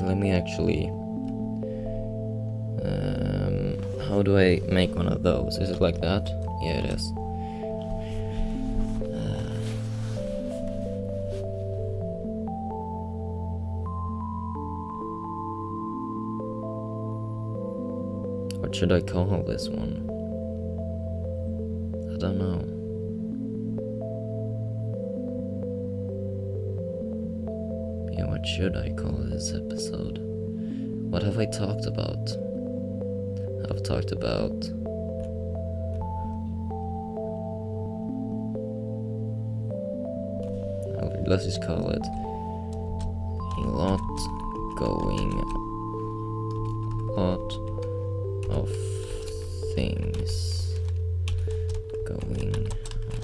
Let me actually... how do I make one of those? Is it like that? Yeah, it is. What should I call this one? I don't know. Yeah, what should I call this episode? What have I talked about? I've talked about... let's just call it a lot of things going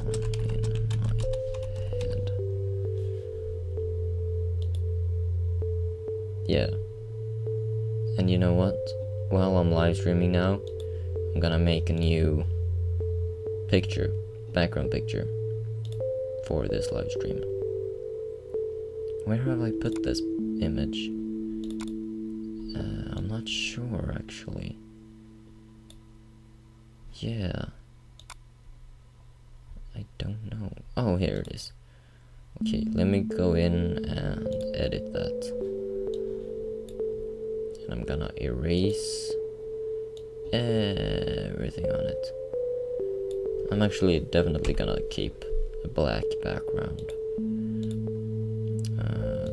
on in my head. Yeah. And you know what? While I'm live streaming now, I'm gonna make a new background picture for this live stream. Where have I put this image? I'm not sure actually. Yeah. I don't know. Oh, here it is. Okay, let me go in and edit that. And I'm gonna erase everything on it. I'm actually definitely gonna keep a black background.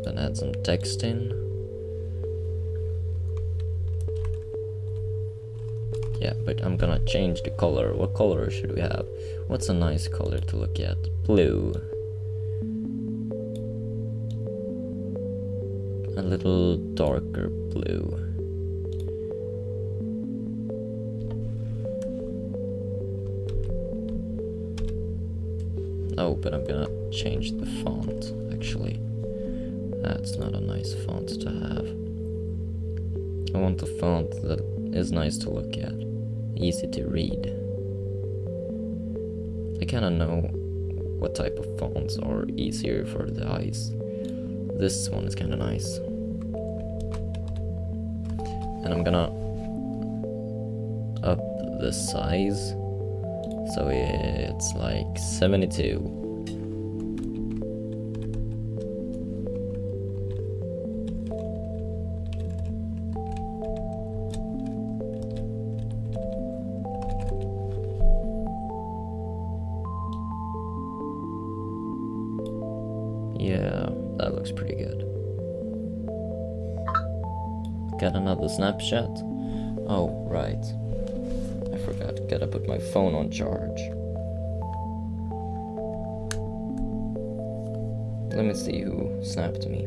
Then add some text in. Yeah, but I'm gonna change the color. What color should we have? What's a nice color to look at? Blue. A little darker blue. Oh, but I'm gonna change the font, actually. That's not a nice font to have. I want a font that is nice to look at, easy to read. I kinda know what type of fonts are easier for the eyes. This one is kinda nice. And I'm gonna up the size, so it's like 72. Yeah, that looks pretty good. Got another Snapchat? Oh, right. I forgot, gotta put my phone on charge. let me see who snapped me.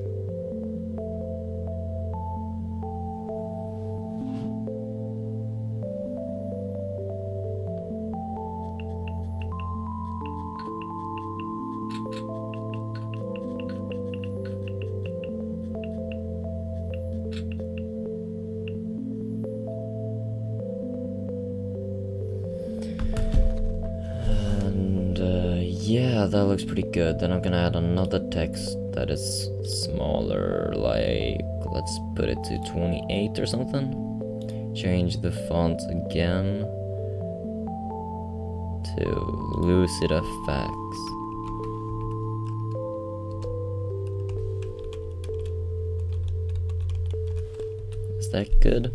Yeah, that looks pretty good. Then I'm gonna add another text that is smaller, like let's put it to 28 or something. Change the font again to LucidFX. Is that good?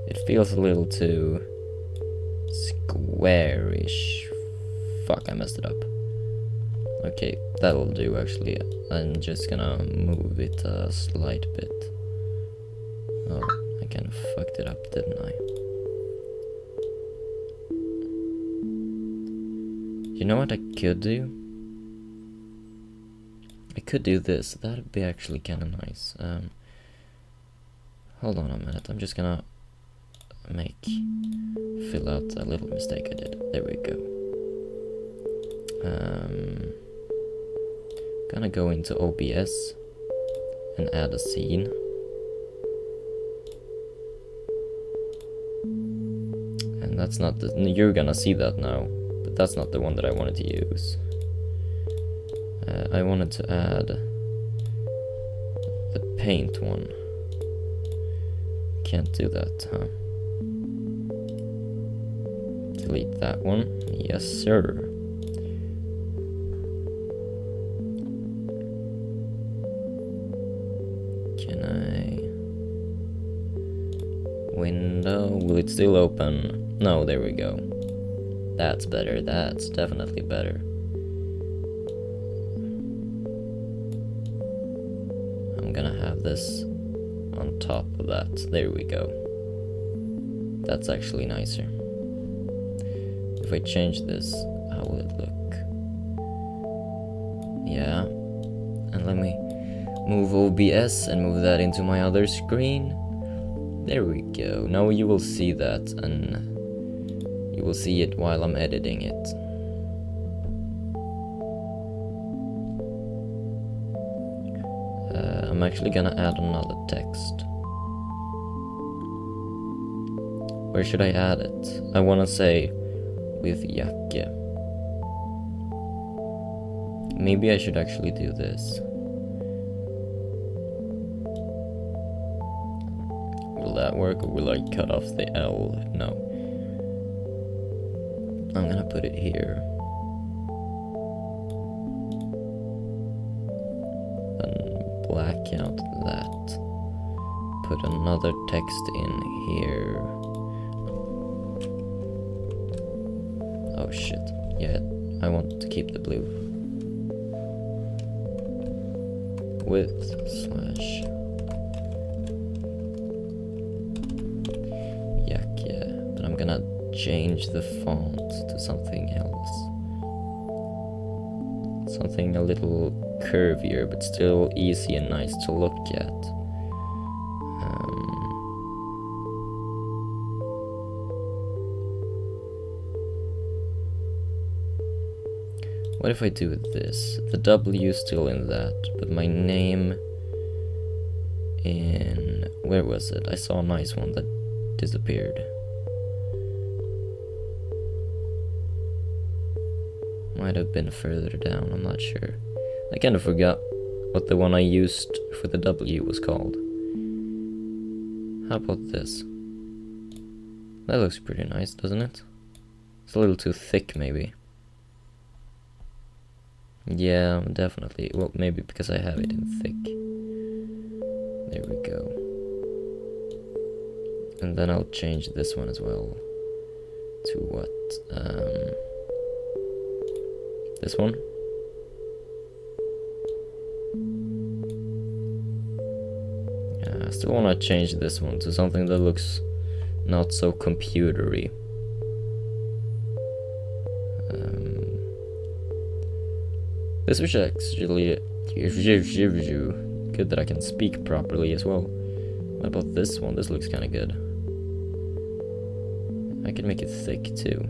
It feels a little too squarish. Fuck, I messed it up. Okay, that'll do actually. I'm just gonna move it a slight bit. Oh, I kind of fucked it up, didn't I? You know what I could do? I could do this. That'd be actually kind of nice. Hold on a minute. I'm just gonna fill out a little mistake I did. There we go. Gonna go into OBS and add a scene. And that's not the, you're gonna see that now, but that's not the one that I wanted to use. I wanted to add the paint one. Can't do that, huh? Delete that one. Yes, sir. Window, will it still open? No, there we go. That's better, that's definitely better. I'm gonna have this on top of that, there we go. That's actually nicer. If I change this, how will it look? Yeah, and let me move OBS and move that into my other screen. There we go. Now you will see that, and you will see it while I'm editing it. I'm actually gonna add another text. Where should I add it? I wanna say with Jacke. Maybe I should actually do this. Will that work, or will I cut off the L? No. I'm gonna put it here. And black out that. Put another text in here. Oh shit. Yeah, I want to keep the blue. Width slash but I'm gonna change the font to something else. Something a little curvier, but still easy and nice to look at. What if I do this? The W is still in that, but my name in... where was it? I saw a nice one that disappeared. Might have been further down, I'm not sure. I kind of forgot what the one I used for the W was called. How about this? That looks pretty nice, doesn't it? It's a little too thick, maybe. Yeah, definitely. Well, maybe because I have it in thick. There we go. And then I'll change this one as well. To what? This one? I still want to change this one to something that looks not so computery. This was actually good that I can speak properly as well. What about this one? This looks kind of good. I can make it thick too.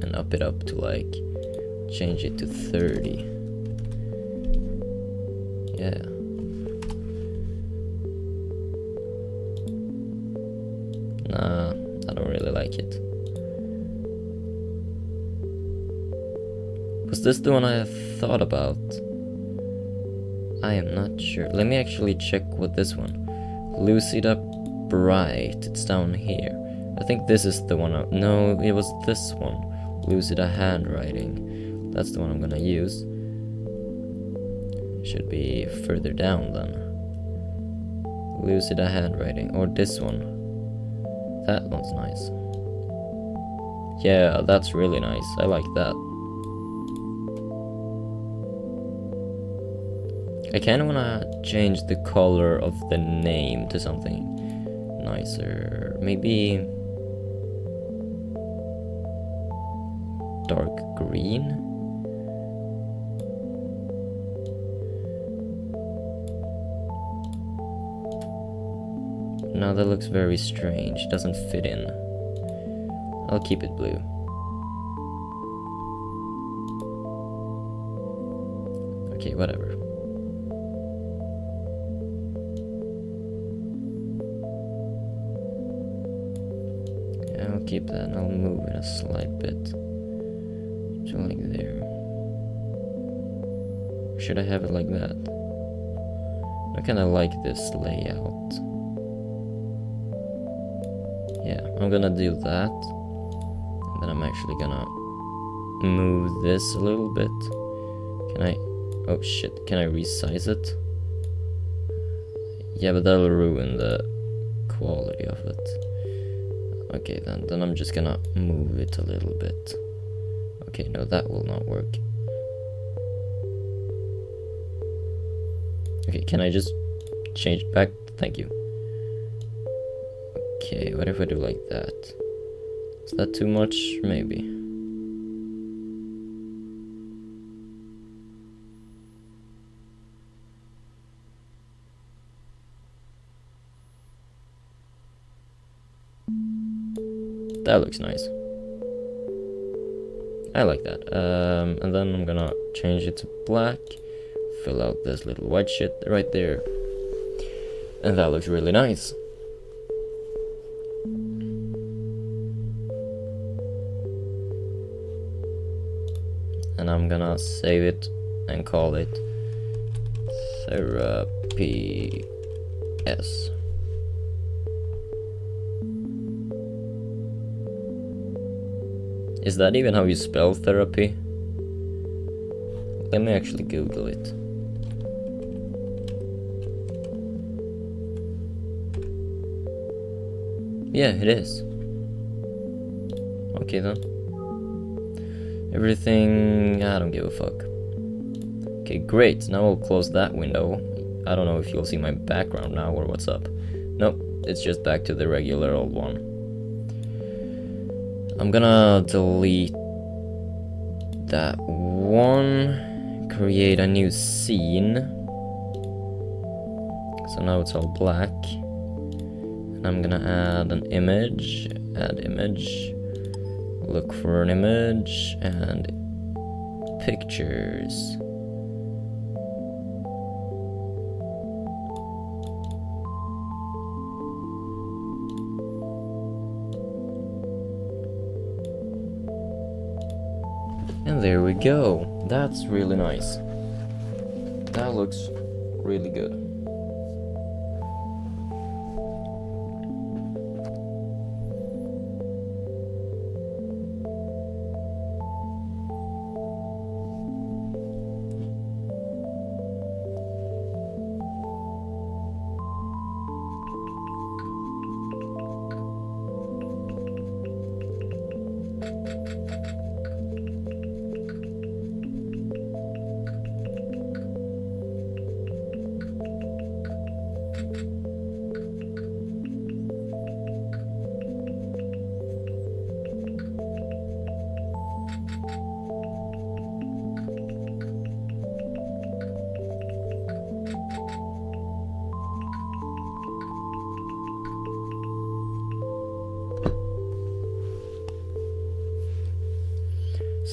And up it up to like, change it to 30. Yeah. Nah, I don't really like it. Was this the one I thought about? I am not sure. Let me actually check what this one. Lucida Bright. It's down here. I think this is the one. No, it was this one. Lucida Handwriting. That's the one I'm gonna use. Should be further down then. Lucida Handwriting. Or this one. That one's nice. Yeah, that's really nice. I like that. I kinda wanna change the color of the name to something nicer. Maybe dark green? No, that looks very strange. Doesn't fit in. I'll keep it blue. Okay, whatever. I'll keep that and I'll move it a slight bit to like there. Or should I have it like that? I kinda like this layout. Yeah, I'm gonna do that. And then I'm actually gonna move this a little bit. Can I? Oh shit, can I resize it? Yeah, but that'll ruin the quality of it. Okay, then I'm just gonna move it a little bit. Okay, no, that will not work. Okay, can I just change it back? Thank you. Okay, what if I do like that? Is that too much? Maybe. That looks nice. I like that. And then I'm gonna change it to black. Fill out this little white shit right there. And that looks really nice. And I'm gonna save it and call it Therapy S. Is that even how you spell therapy? Let me actually Google it. Yeah, it is. Okay then. Everything, I don't give a fuck. Okay, great. Now I'll close that window. I don't know if you'll see my background now or what's up. Nope, it's just back to the regular old one. I'm gonna delete that one, create a new scene. So now it's all black. And I'm gonna add an image, add image, look for an image, and pictures. And there we go. That's really nice. That looks really good.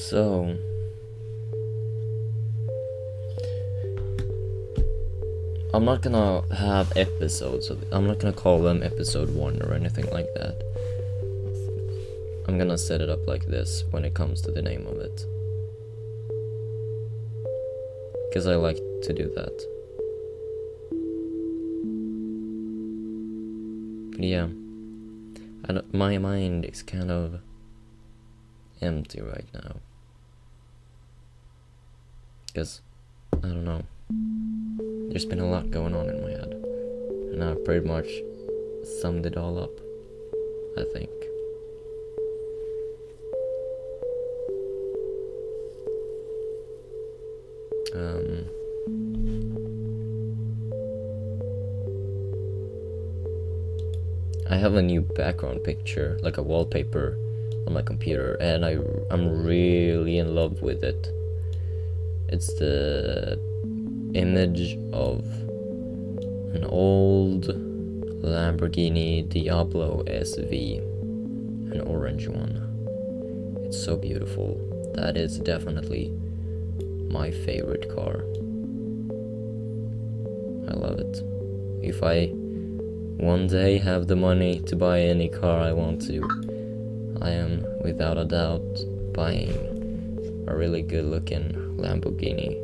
So I'm not gonna have episodes. I'm not gonna call them episode 1 or anything like that. I'm gonna set it up like this when it comes to the name of it, because I like to do that. But yeah, my mind is kind of empty right now, because I don't know, there's been a lot going on in my head, and I've pretty much summed it all up, I think. I have a new background picture, like a wallpaper, on my computer, and I'm really in love with it. It's the image of an old Lamborghini Diablo SV, an orange one. It's so beautiful. That is definitely my favorite car. I love it. If I one day have the money to buy any car I want to, I am without a doubt buying a really good looking Lamborghini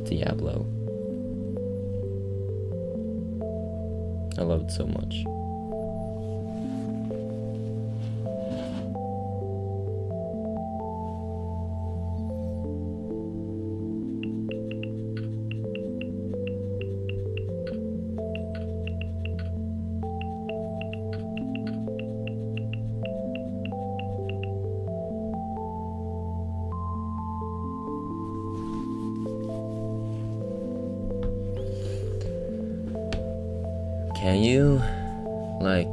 Diablo. I love it so much. Can you, like,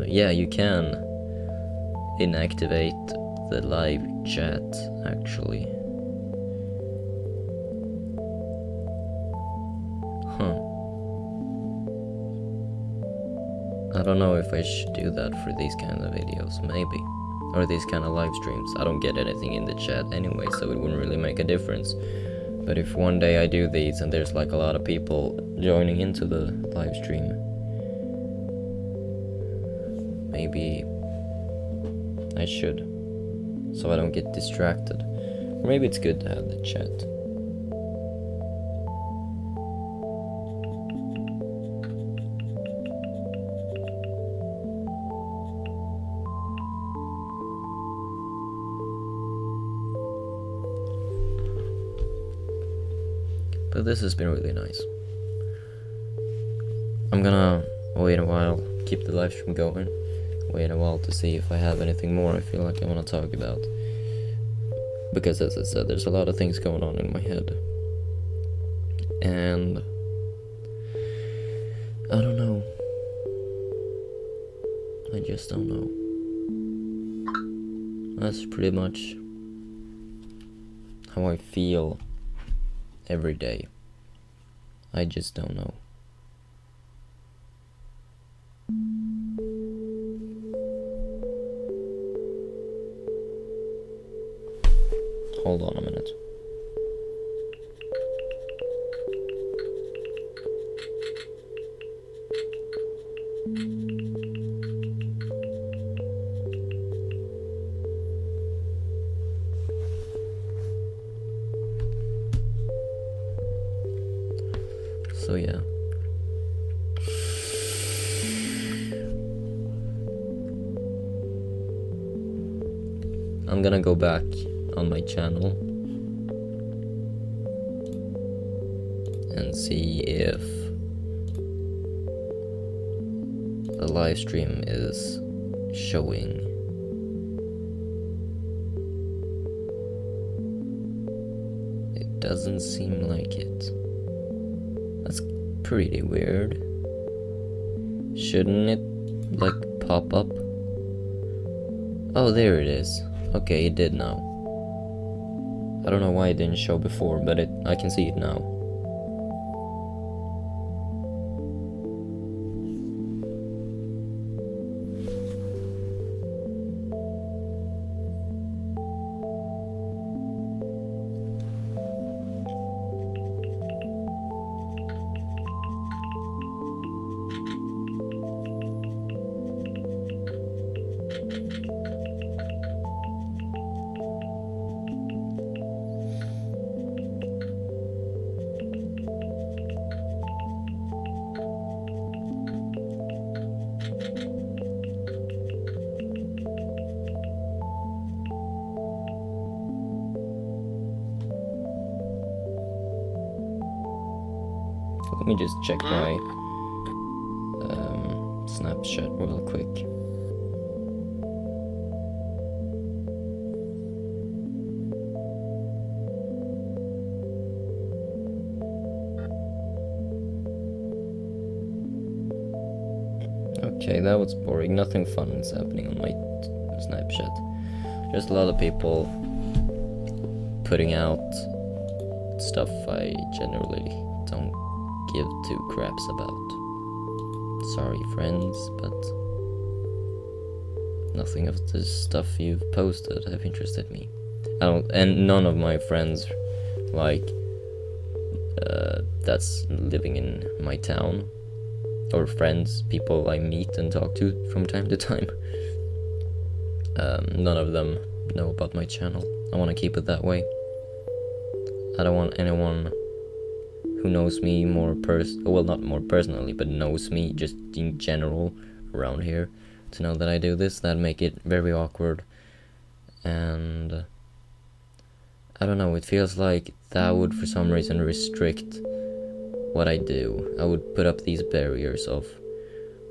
yeah, you can inactivate the live chat, actually. Huh. I don't know if I should do that for these kind of videos, maybe. Or these kind of live streams. I don't get anything in the chat anyway, so it wouldn't really make a difference. But if one day I do these and there's like a lot of people joining into the live stream, maybe I should, so I don't get distracted. Or maybe it's good to have the chat. But this has been really nice. I'm gonna wait a while, keep the live stream going, wait a while to see if I have anything more I feel like I want to talk about. Because as I said, there's a lot of things going on in my head. And I don't know. I just don't know. That's pretty much how I feel every day. I just don't know. Hold on a minute. So yeah. I'm gonna go back on my channel and see if the live stream is showing. It doesn't seem like it. That's pretty weird. Shouldn't it, like, pop up? Oh, there it is. Okay, it did now. I don't know why it didn't show before, but I can see it now. Let me just check my Snapchat real quick. Okay, that was boring. Nothing fun is happening on my Snapchat. Just a lot of people putting out stuff I generally don't give two craps about. Sorry, friends, but nothing of the stuff you've posted have interested me. And none of my friends, like, that's living in my town, or friends, people I meet and talk to from time to time, none of them know about my channel. I want to keep it that way. I don't want anyone who knows me well, not more personally, but knows me just in general around here to know that I do this. That'd make it very awkward, and I don't know, it feels like that would for some reason restrict what I do. I would put up these barriers of,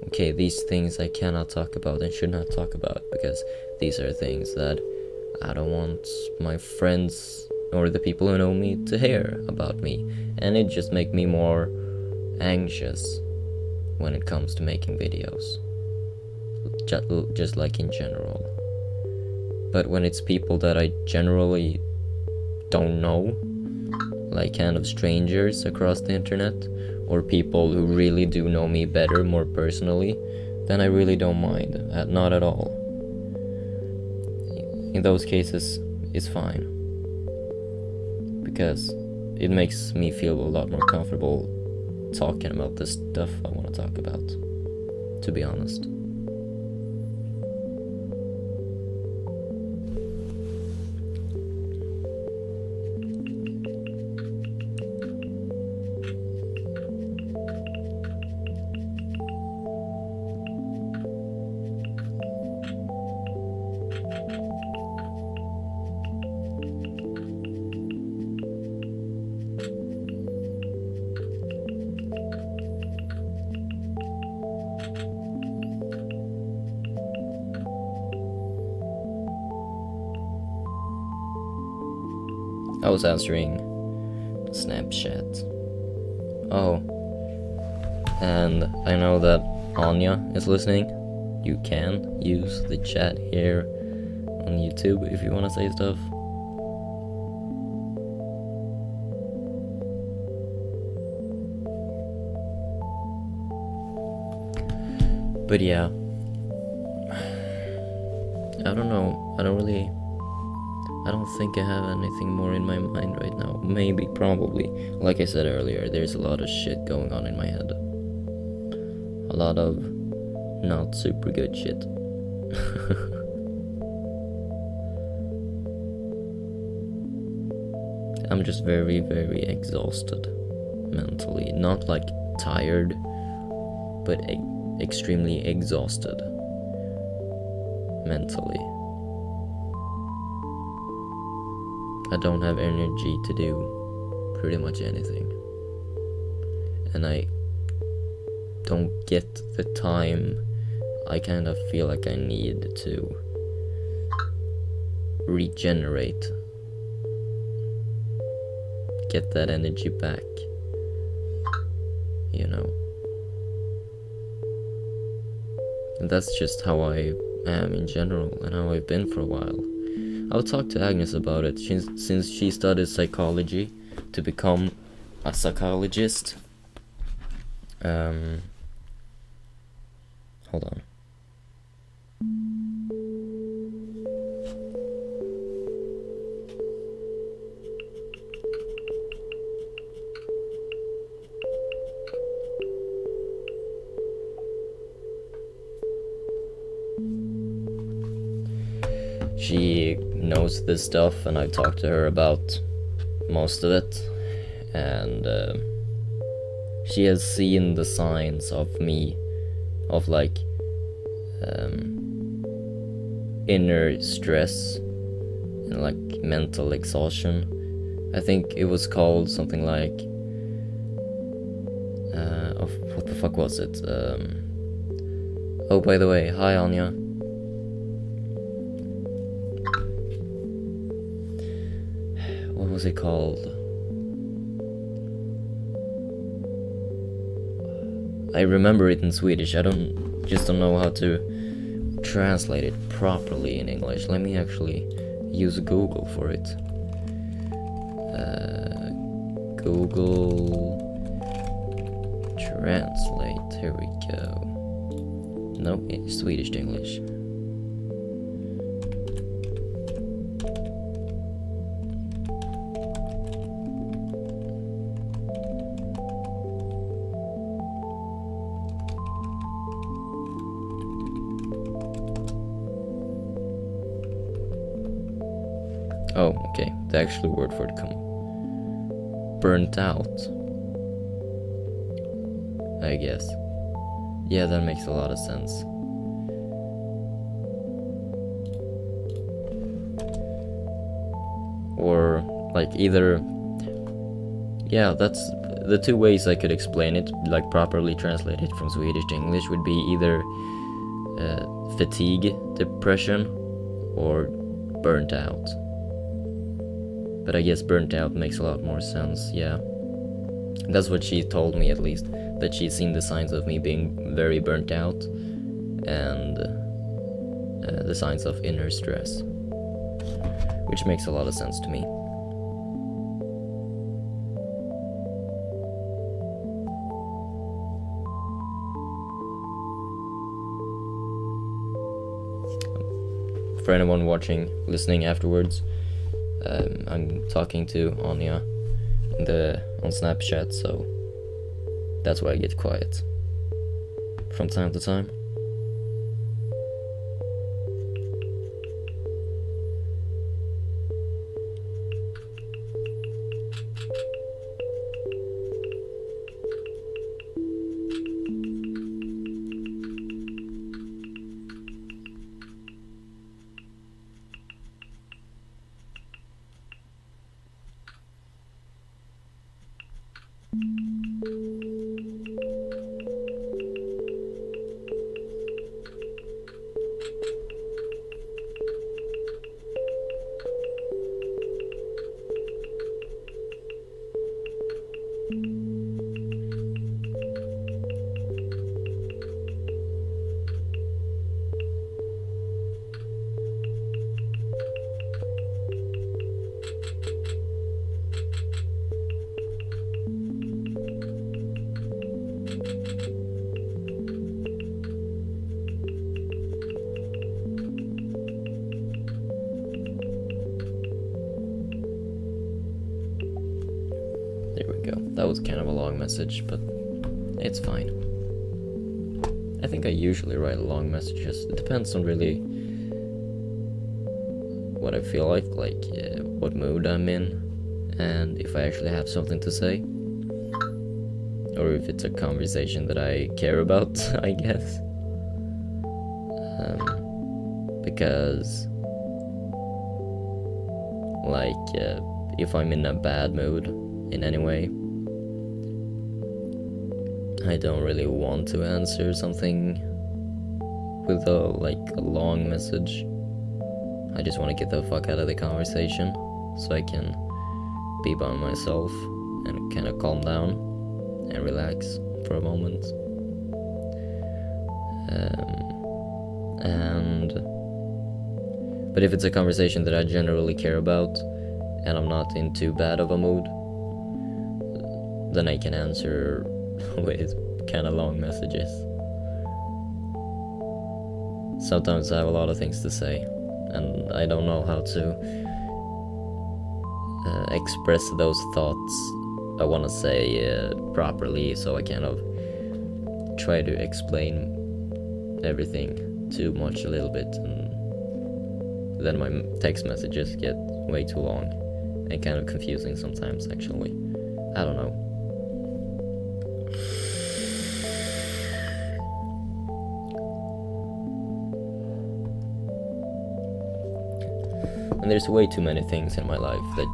okay, these things I cannot talk about and should not talk about, because these are things that I don't want my friends or the people who know me to hear about me, and it just make me more anxious when it comes to making videos, just like in general. But when it's people that I generally don't know, like kind of strangers across the internet, or people who really do know me better, more personally, then I really don't mind, not at all. In those cases, it's fine, because it makes me feel a lot more comfortable talking about the stuff I want to talk about, to be honest. I was answering Snapchat. Oh, and I know that Anya is listening. You can use the chat here on YouTube if you want to say stuff. But yeah, I don't know. I don't think I have anything more in my mind right now. Maybe, probably. Like I said earlier, there's a lot of shit going on in my head. A lot of not super good shit. I'm just very, very exhausted mentally. Not like tired, but extremely exhausted mentally. I don't have energy to do pretty much anything, and I don't get the time I kind of feel like I need to regenerate, get that energy back, you know. And that's just how I am in general, and how I've been for a while. I'll talk to Agnes about it, since she studied psychology to become a psychologist. Hold on. She knows this stuff, and I talked to her about most of it, and she has seen the signs of me, of like inner stress and like mental exhaustion. I think it was called something like what the fuck was it? Oh, by the way, hi Anya. What was it called? I remember it in Swedish. I just don't know how to translate it properly in English. Let me actually use Google for it. Google Translate. Here we go. No, it's Swedish to English. Oh, okay. The actual word for it come. Burnt out, I guess. Yeah, that makes a lot of sense. Or like either, yeah, that's the two ways I could explain it, like properly translated from Swedish to English would be either fatigue, depression, or burnt out. But I guess burnt out makes a lot more sense, yeah. That's what she told me, at least, that she's seen the signs of me being very burnt out and the signs of inner stress, which makes a lot of sense to me. For anyone watching, listening afterwards, I'm talking to Anya on Snapchat, so that's why I get quiet from time to time. There we go. That was kind of a long message, but it's fine. I think I usually write long messages. It depends on really what I feel like what mood I'm in, and if I actually have something to say, or if it's a conversation that I care about, I guess. Because, if I'm in a bad mood in any way, I don't really want to answer something with a long message. I just want to get the fuck out of the conversation so I can be by myself and kind of calm down and relax for a moment. But if it's a conversation that I generally care about and I'm not in too bad of a mood, then I can answer with kind of long messages. Sometimes I have a lot of things to say and I don't know how to express those thoughts I want to say properly, so I kind of try to explain everything too much a little bit, and then my text messages get way too long and kind of confusing sometimes, actually. I don't know. And there's way too many things in my life that,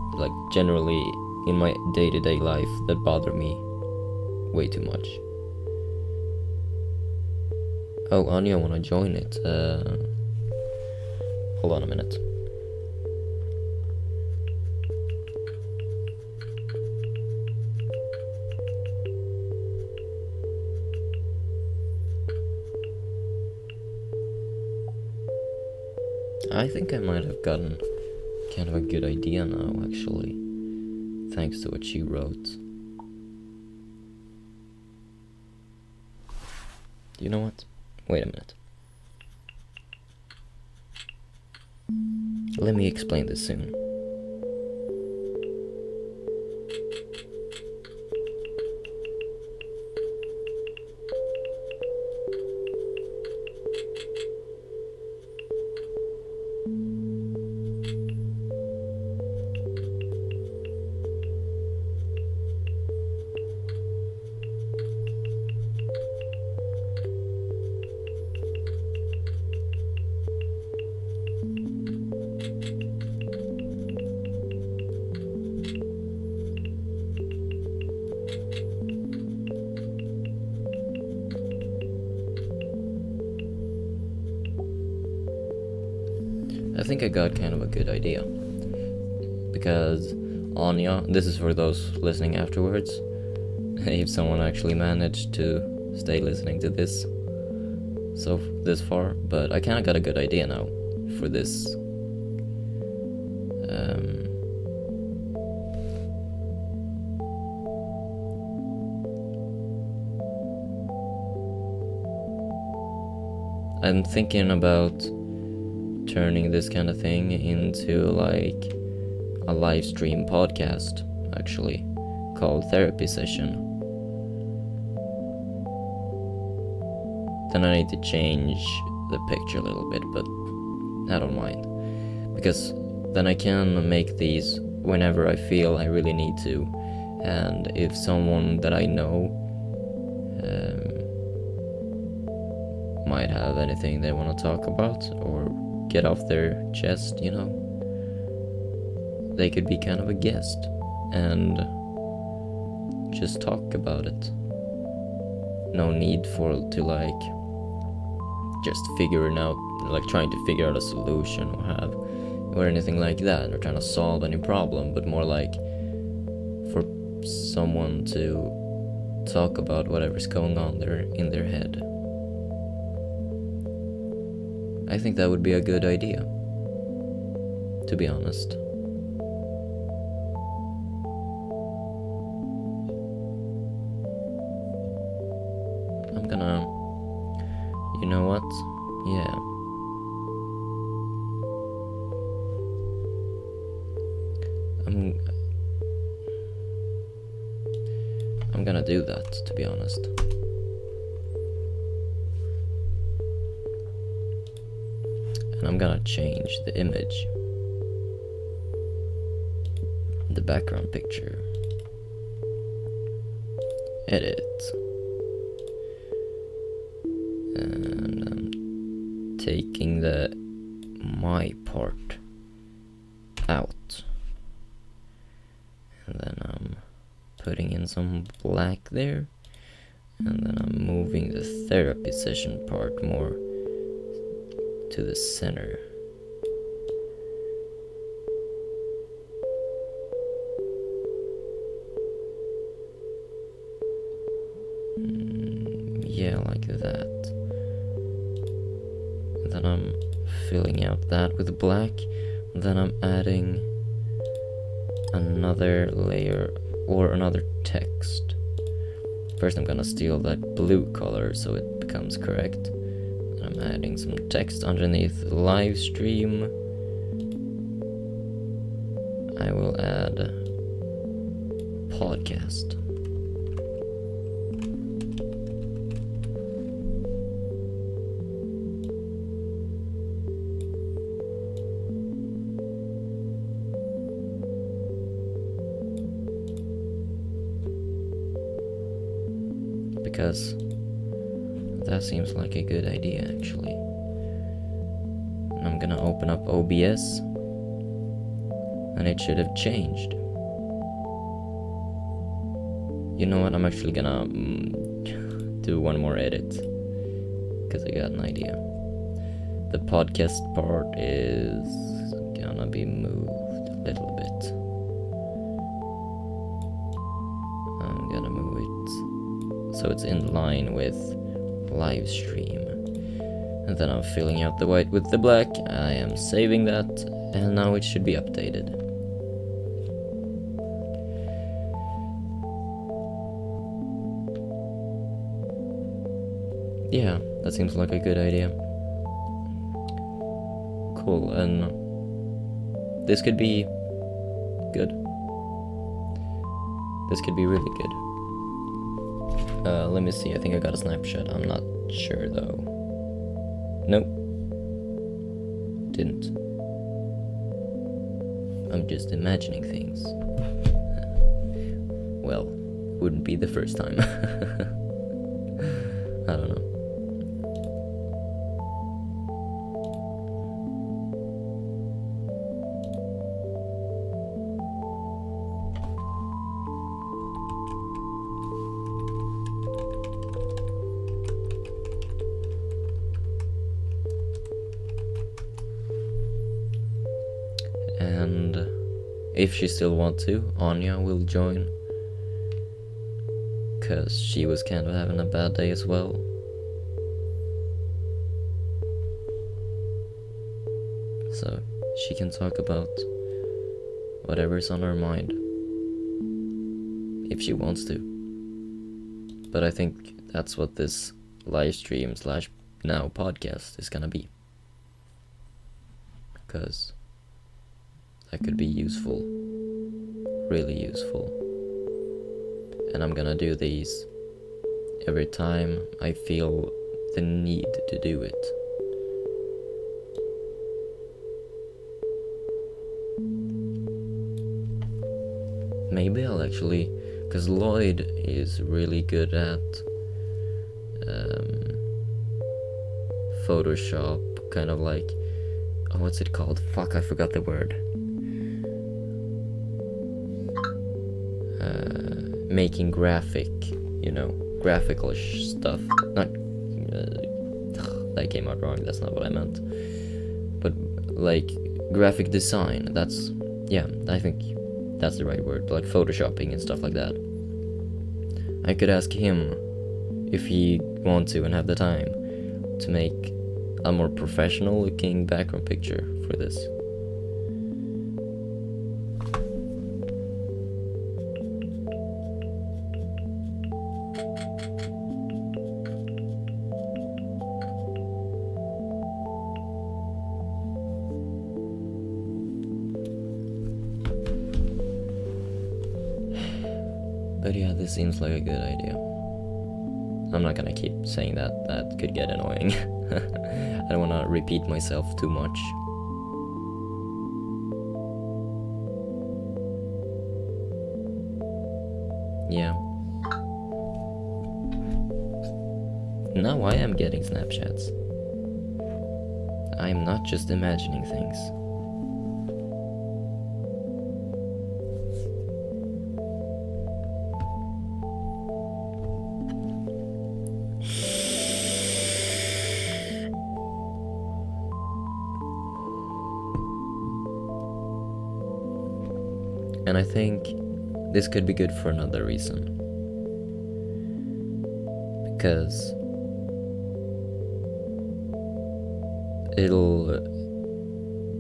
generally in my day-to-day life, that bother me way too much. Oh, Anya wanna join it. Hold on a minute. I think I might have gotten kind of a good idea now, actually, thanks to what she wrote. You know what? Wait a minute. Let me explain this soon. I think I got kind of a good idea. Because Anya, this is for those listening afterwards, if someone actually managed to stay listening to this this far, but I kind of got a good idea now for this. I'm thinking about turning this kind of thing into like a live stream podcast, actually, called Therapy Session. Then I need to change the picture a little bit, but I don't mind, because then I can make these whenever I feel I really need to, and if someone that I know might have anything they want to talk about or get off their chest, they could be kind of a guest and just talk about it. No need to like just figuring out, like trying to figure out a solution or anything like that, or trying to solve any problem, but more like for someone to talk about whatever's going on there in their head. I think that would be a good idea, to be honest. I'm gonna... You know what? Yeah. I'm gonna do that, to be honest. And I'm gonna change the image, the background picture, edit, and I'm taking the my part out, and then I'm putting in some black there, and then I'm moving the therapy session part more to the center. Yeah, like that. And then I'm filling out that with black. And then I'm adding another layer or another text. First I'm gonna steal that blue color so it becomes correct. I'm adding some text underneath live stream. I will add podcast. Because that seems like a good idea, actually. And I'm gonna open up OBS, and it should have changed. You know what? I'm actually gonna do one more edit, because I got an idea. The podcast part is gonna be moved a little bit. I'm gonna move it so it's in line with live stream. And then I'm filling out the white with the black. I am saving that, and now it should be updated. Yeah, that seems like a good idea. Cool, and this could be good. This could be really good. Let me see, I think I got a snapshot. I'm not sure though. Nope. Didn't. I'm just imagining things. Well, wouldn't be the first time. I don't know. And if she still wants to, Anya will join, cause she was kind of having a bad day as well. So she can talk about whatever's on her mind if she wants to. But I think that's what this live stream / now podcast is gonna be, because that could be useful, really useful. And I'm gonna do these every time I feel the need to do it. Maybe I'll actually, because Lloyd is really good at Photoshop, kind of like, oh, what's it called? Fuck, I forgot the word. Making graphic, graphical stuff. Not, that came out wrong, that's not what I meant. But, like, graphic design, I think that's the right word, like photoshopping and stuff like that. I could ask him if he wants to and have the time to make a more professional looking background picture for this. But yeah, this seems like a good idea. I'm not gonna keep saying that, that could get annoying. I don't wanna repeat myself too much. Yeah. Now I am getting Snapchats. I'm not just imagining things. And I think this could be good for another reason. Because it'll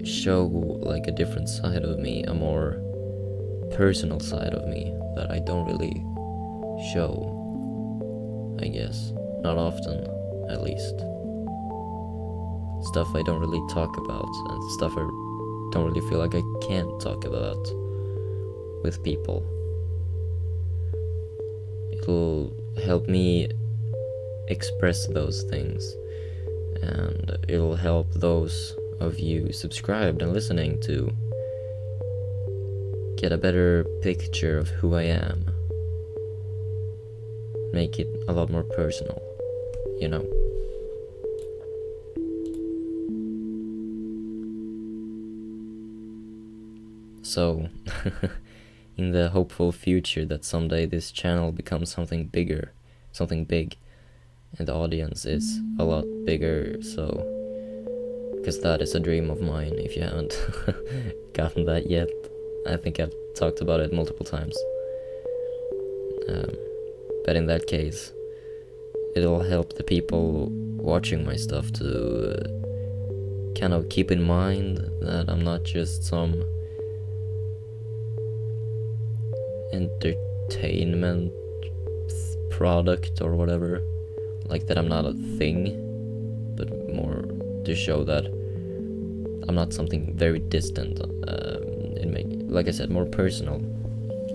show like a different side of me, a more personal side of me that I don't really show, I guess. Not often, at least. Stuff I don't really talk about, and stuff I don't really feel like I can talk about with people. It'll help me express those things, and it'll help those of you subscribed and listening to get a better picture of who I am. Make it a lot more personal, you know. So, in the hopeful future that someday this channel becomes something bigger, something big, and the audience is a lot bigger, so because that is a dream of mine. If you haven't gotten that yet, I think I've talked about it multiple times. But in that case, it'll help the people watching my stuff to kind of keep in mind that I'm not just some entertainment product or whatever, like that I'm not a thing, but more to show that I'm not something very distant, like I said, more personal,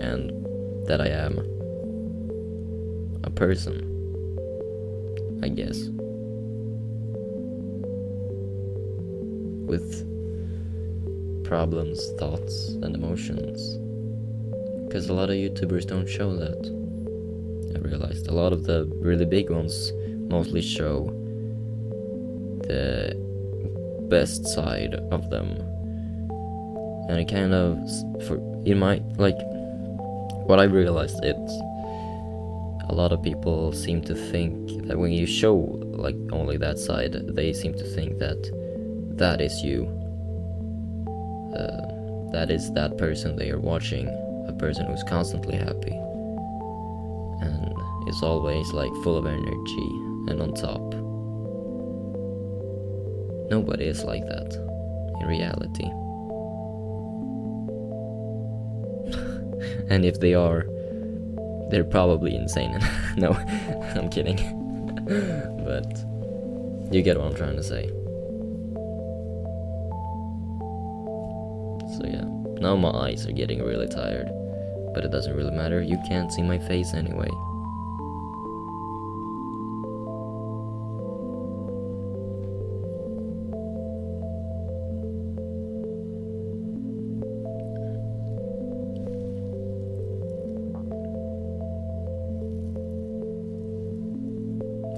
and that I am a person, I guess, with problems, thoughts, and emotions. Because a lot of YouTubers don't show that. I realized a lot of the really big ones mostly show the best side of them, and it kind of, what I realized, it's a lot of people seem to think that when you show like only that side, they seem to think that that is you, that is that person they are watching, a person who's constantly happy and is always like full of energy and on top. Nobody is like that in reality. And if they are, they're probably insane. No, I'm kidding. But you get what I'm trying to say. So yeah, now my eyes are getting really tired, but it doesn't really matter, you can't see my face anyway.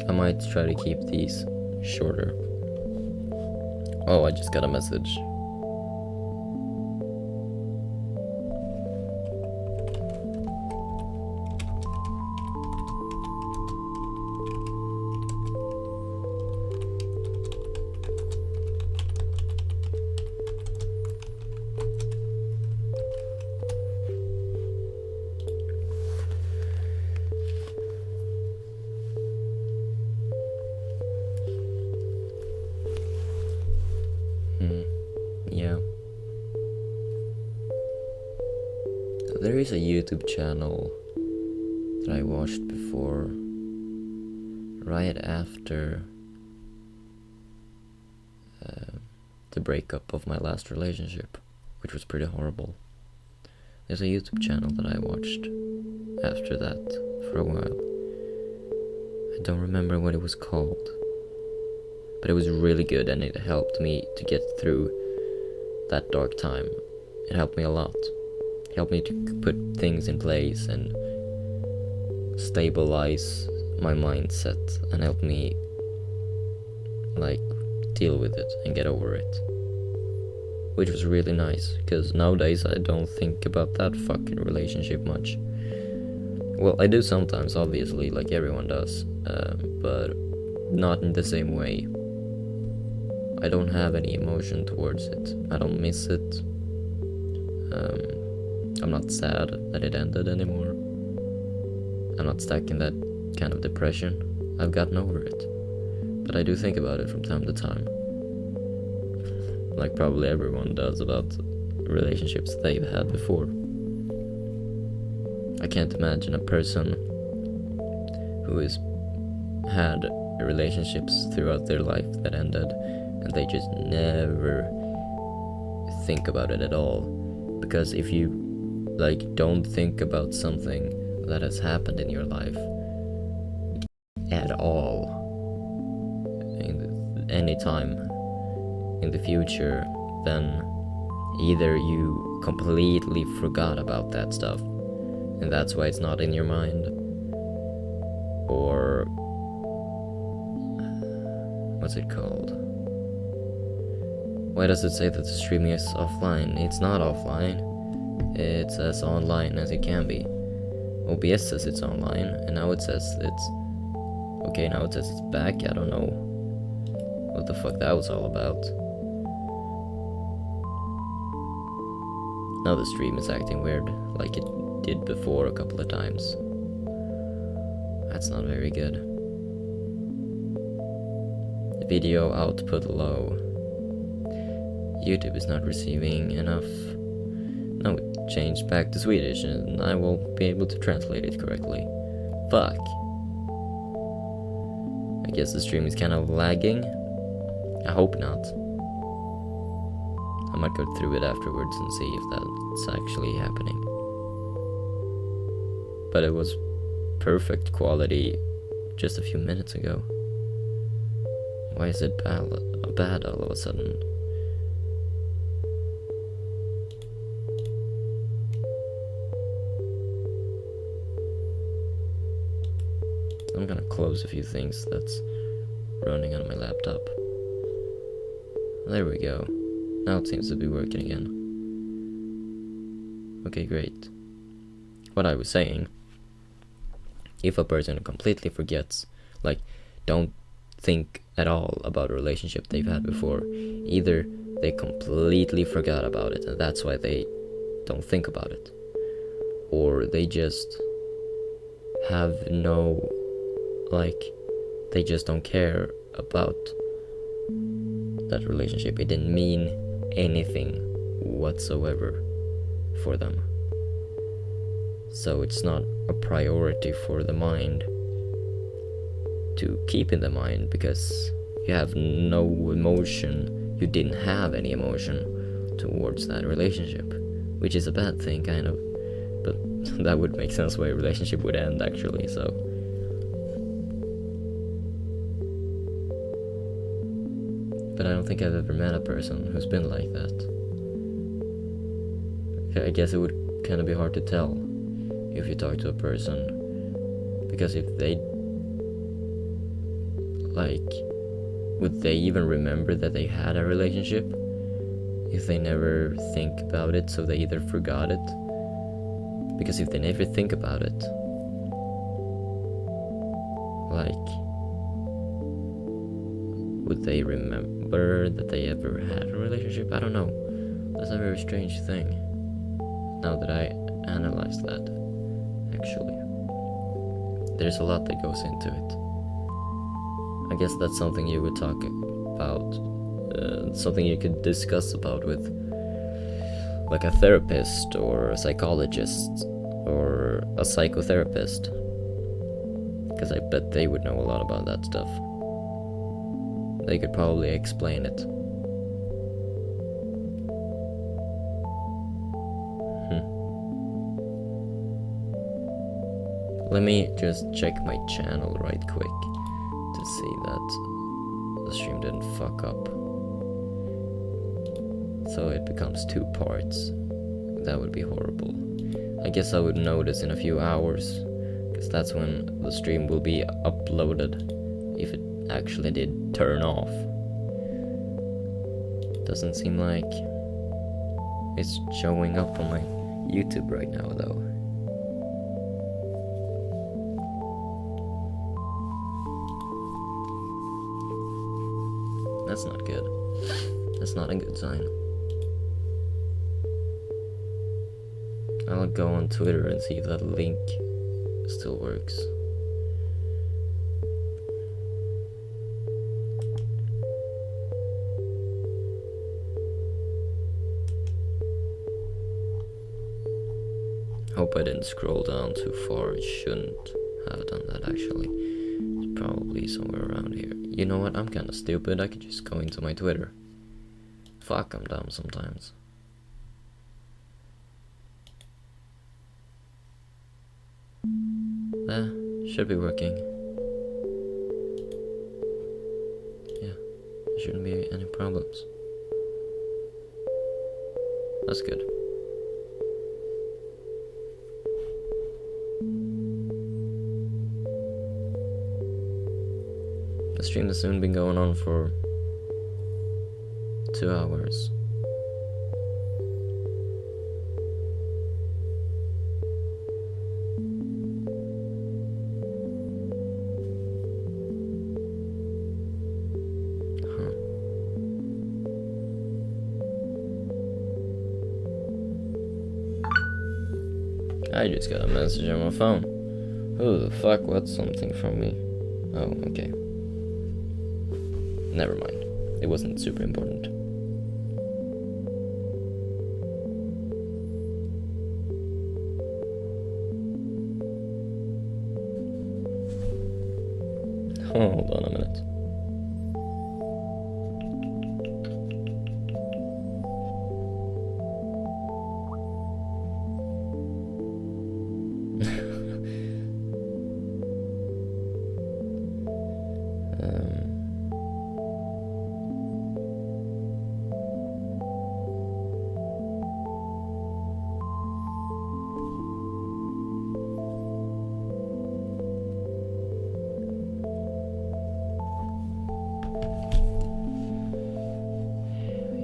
I might try to keep these shorter. Oh, I just got a message. Yeah. There is a YouTube channel that I watched before, right after the breakup of my last relationship, which was pretty horrible. There's a YouTube channel that I watched after that for a while. I don't remember what it was called, but it was really good and it helped me to get through that dark time. It helped me a lot. It helped me to put things in place and stabilize my mindset and help me like deal with it and get over it, which was really nice, because nowadays I don't think about that fucking relationship much. Well, I do sometimes, obviously, like everyone does, but not in the same way. I don't have any emotion towards it. I don't miss it. I'm not sad that it ended anymore. I'm not stuck in that kind of depression. I've gotten over it. But I do think about it from time to time. Like probably everyone does, about relationships they've had before. I can't imagine a person who has had relationships throughout their life that ended and they just never think about it at all. Because if you like don't think about something that has happened in your life at all in any time in the future, then either you completely forgot about that stuff and that's why it's not in your mind, or what's it called? Why does it say that the streaming is offline? It's not offline. It's as online as it can be. OBS says it's online, and now it says it's Okay, now it says it's back. I don't know what the fuck that was all about. Now the stream is acting weird, like it did before a couple of times. That's not very good. Video output low. YouTube is not receiving enough. Now it changed back to Swedish and I will be able to translate it correctly. Fuck. I guess the stream is kind of lagging. I hope not. I might go through it afterwards and see if that's actually happening. But it was perfect quality just a few minutes ago. Why is it bad all of a sudden? I'm gonna close a few things that's running on my laptop. There we go. Now it seems to be working again. Okay, great. What I was saying, if a person completely forgets, like, don't think at all about a relationship they've had before, either they completely forgot about it and that's why they don't think about it, or they just have no, like, they just don't care about that relationship. It didn't mean anything whatsoever for them. So it's not a priority for the mind to keep in the mind because you have no emotion, you didn't have any emotion towards that relationship, which is a bad thing, kind of. But that would make sense why a relationship would end, actually, so. But I don't think I've ever met a person who's been like that. I guess it would kind of be hard to tell if you talk to a person, because if they, like, would they even remember that they had a relationship if they never think about it, so they either forgot it? Because if they never think about it, like, would they remember that they ever had a relationship? I don't know. That's a very strange thing, now that I analyze that, actually. There's a lot that goes into it. I guess that's something you would talk about, something you could discuss about with, like, a therapist or a psychologist or a psychotherapist, because I bet they would know a lot about that stuff. They could probably explain it. Let me just check my channel right quick to see that the stream didn't fuck up. So it becomes 2 parts. That would be horrible. I guess I would notice in a few hours, because that's when the stream will be uploaded, if it actually did turn off. Doesn't seem like it's showing up on my YouTube right now, though. That's not good. That's not a good sign. I'll go on Twitter and see if that link still works. Hope I didn't scroll down too far. It shouldn't have done that, actually. It's probably somewhere around here. You know what? I'm kinda stupid. I could just go into my Twitter. Fuck, I'm dumb sometimes. Should be working. Yeah, there shouldn't be any problems. That's good. The stream has soon been going on for 2 hours. I just got a message on my phone. Who the fuck wants something from me? Oh, okay. Never mind. It wasn't super important. Hold on a minute.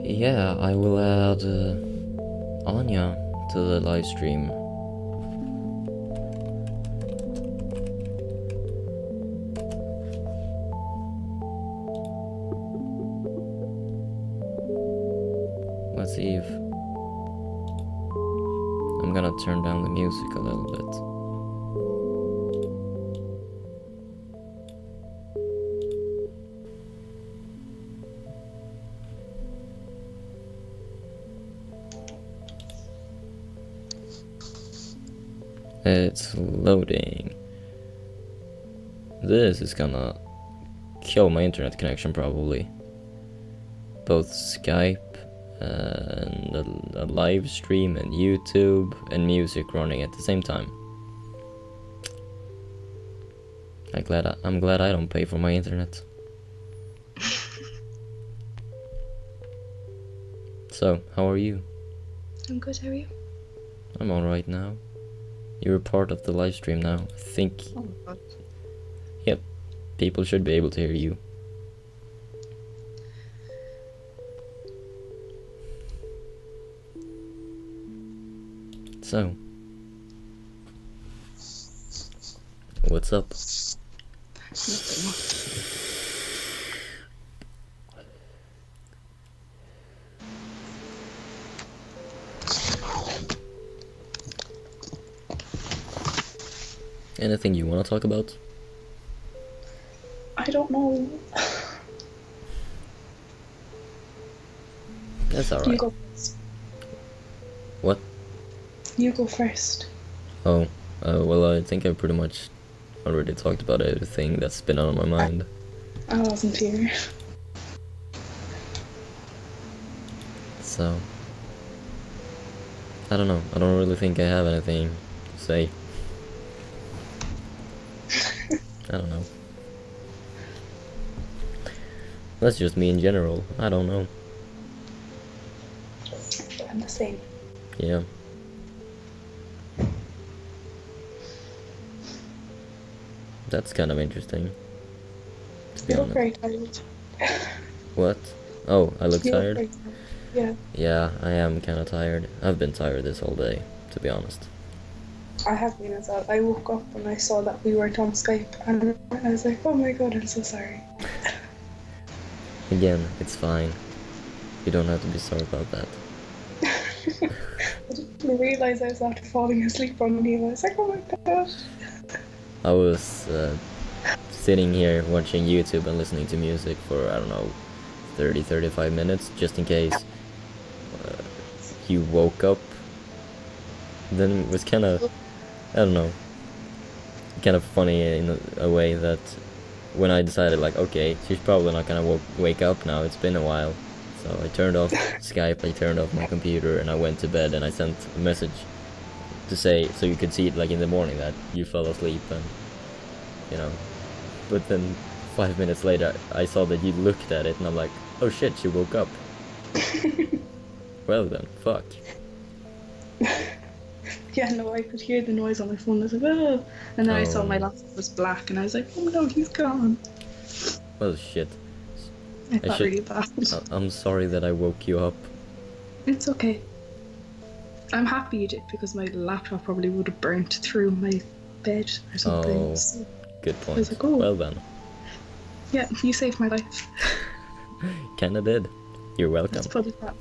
Yeah, I will add Anya to the live stream. Let's see if I'm gonna turn down the music a little bit. It's loading. This is gonna kill my internet connection probably. Both Skype and a live stream and YouTube and music running at the same time. I'm glad I don't pay for my internet. So, how are you? I'm good, how are you? I'm alright now. You're a part of the live stream now. I think Oh my god. people should be able to hear you. So, what's up? Nothing much. Anything you want to talk about? I don't know. That's You alright. go first. What? You go first. Oh, well, I think I pretty much already talked about everything that's been on my mind. I wasn't here. So, I don't know. I don't really think I have anything to say. I don't know. That's just me in general. I don't know. I'm the same. Yeah. That's kind of interesting. To be You look honest. very tired. What? Oh, I look You look tired? very tired. Yeah. Yeah, I am kind of tired. I've been tired this whole day, to be honest. I have been as well. I woke up and I saw that we weren't on Skype and I was like, oh my god, I'm so sorry. Again, it's fine. You don't have to be sorry about that. I didn't realise I was after falling asleep on you. I was like, oh my god. I was sitting here watching YouTube and listening to music for, I don't know, 30-35 minutes, just in case you woke up. Then it was kind of, I don't know, kind of funny in a way that when I decided, like, okay, she's probably not gonna wake up now, it's been a while. So I turned off Skype, I turned off my computer, and I went to bed, and I sent a message to say, so you could see it like in the morning that you fell asleep, and, you know. But then 5 minutes later, I saw that you looked at it, and I'm like, oh shit, she woke up. Well then, fuck. Yeah, no, I could hear the noise on my phone. I was like, oh. And then I saw my Oh. laptop was black and I was like, oh no, he's gone. Well, shit. I felt should- really bad. I'm sorry that I woke you up. It's okay. I'm happy you did because my laptop probably would have burnt through my bed or something. Oh. So, Good point. was like, oh. Well then, yeah, you saved my life. kinda did. You're welcome. Let's put it that way.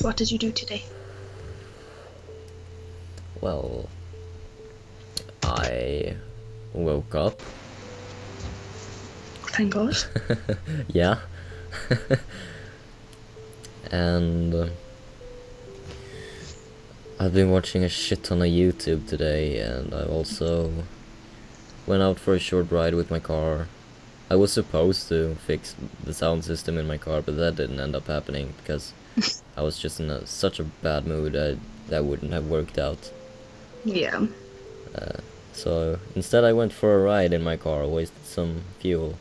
what did you do today? Well, I woke up. Thank God. Yeah. And I've been watching a shit ton of YouTube today, and I also went out for a short ride with my car. I was supposed to fix the sound system in my car, but that didn't end up happening because I was just in such a bad mood that wouldn't have worked out. Yeah. So instead I went for a ride in my car, wasted some fuel.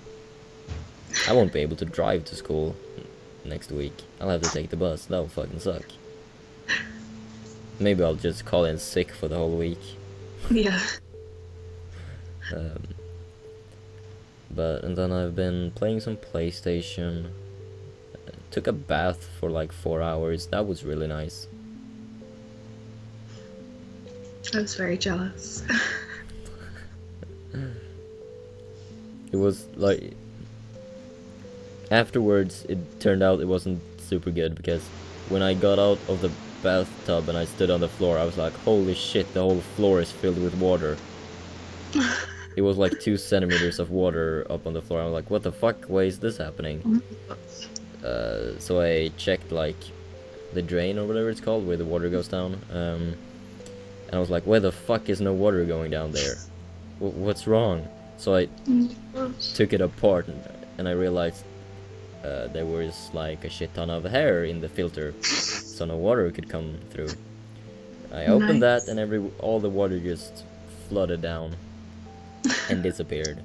I won't be able to drive to school next week. I'll have to take the bus. That'll fucking suck. Maybe I'll just call in sick for the whole week. Yeah. And then I've been playing some PlayStation. Took a bath for like 4 hours. That was really nice. I was very jealous. It was like afterwards it turned out it wasn't super good because when I got out of the bathtub and I stood on the floor, I was like, holy shit, the whole floor is filled with water. It was like 2 centimeters of water up on the floor. I was like, what the fuck? Why is this happening? So I checked like the drain or whatever it's called, where the water goes down. And I was like, why the fuck is no water going down there? What's wrong? So I took it apart and I realized there was like a shit ton of hair in the filter, so no water could come through. I opened that and all the water just flooded down and disappeared.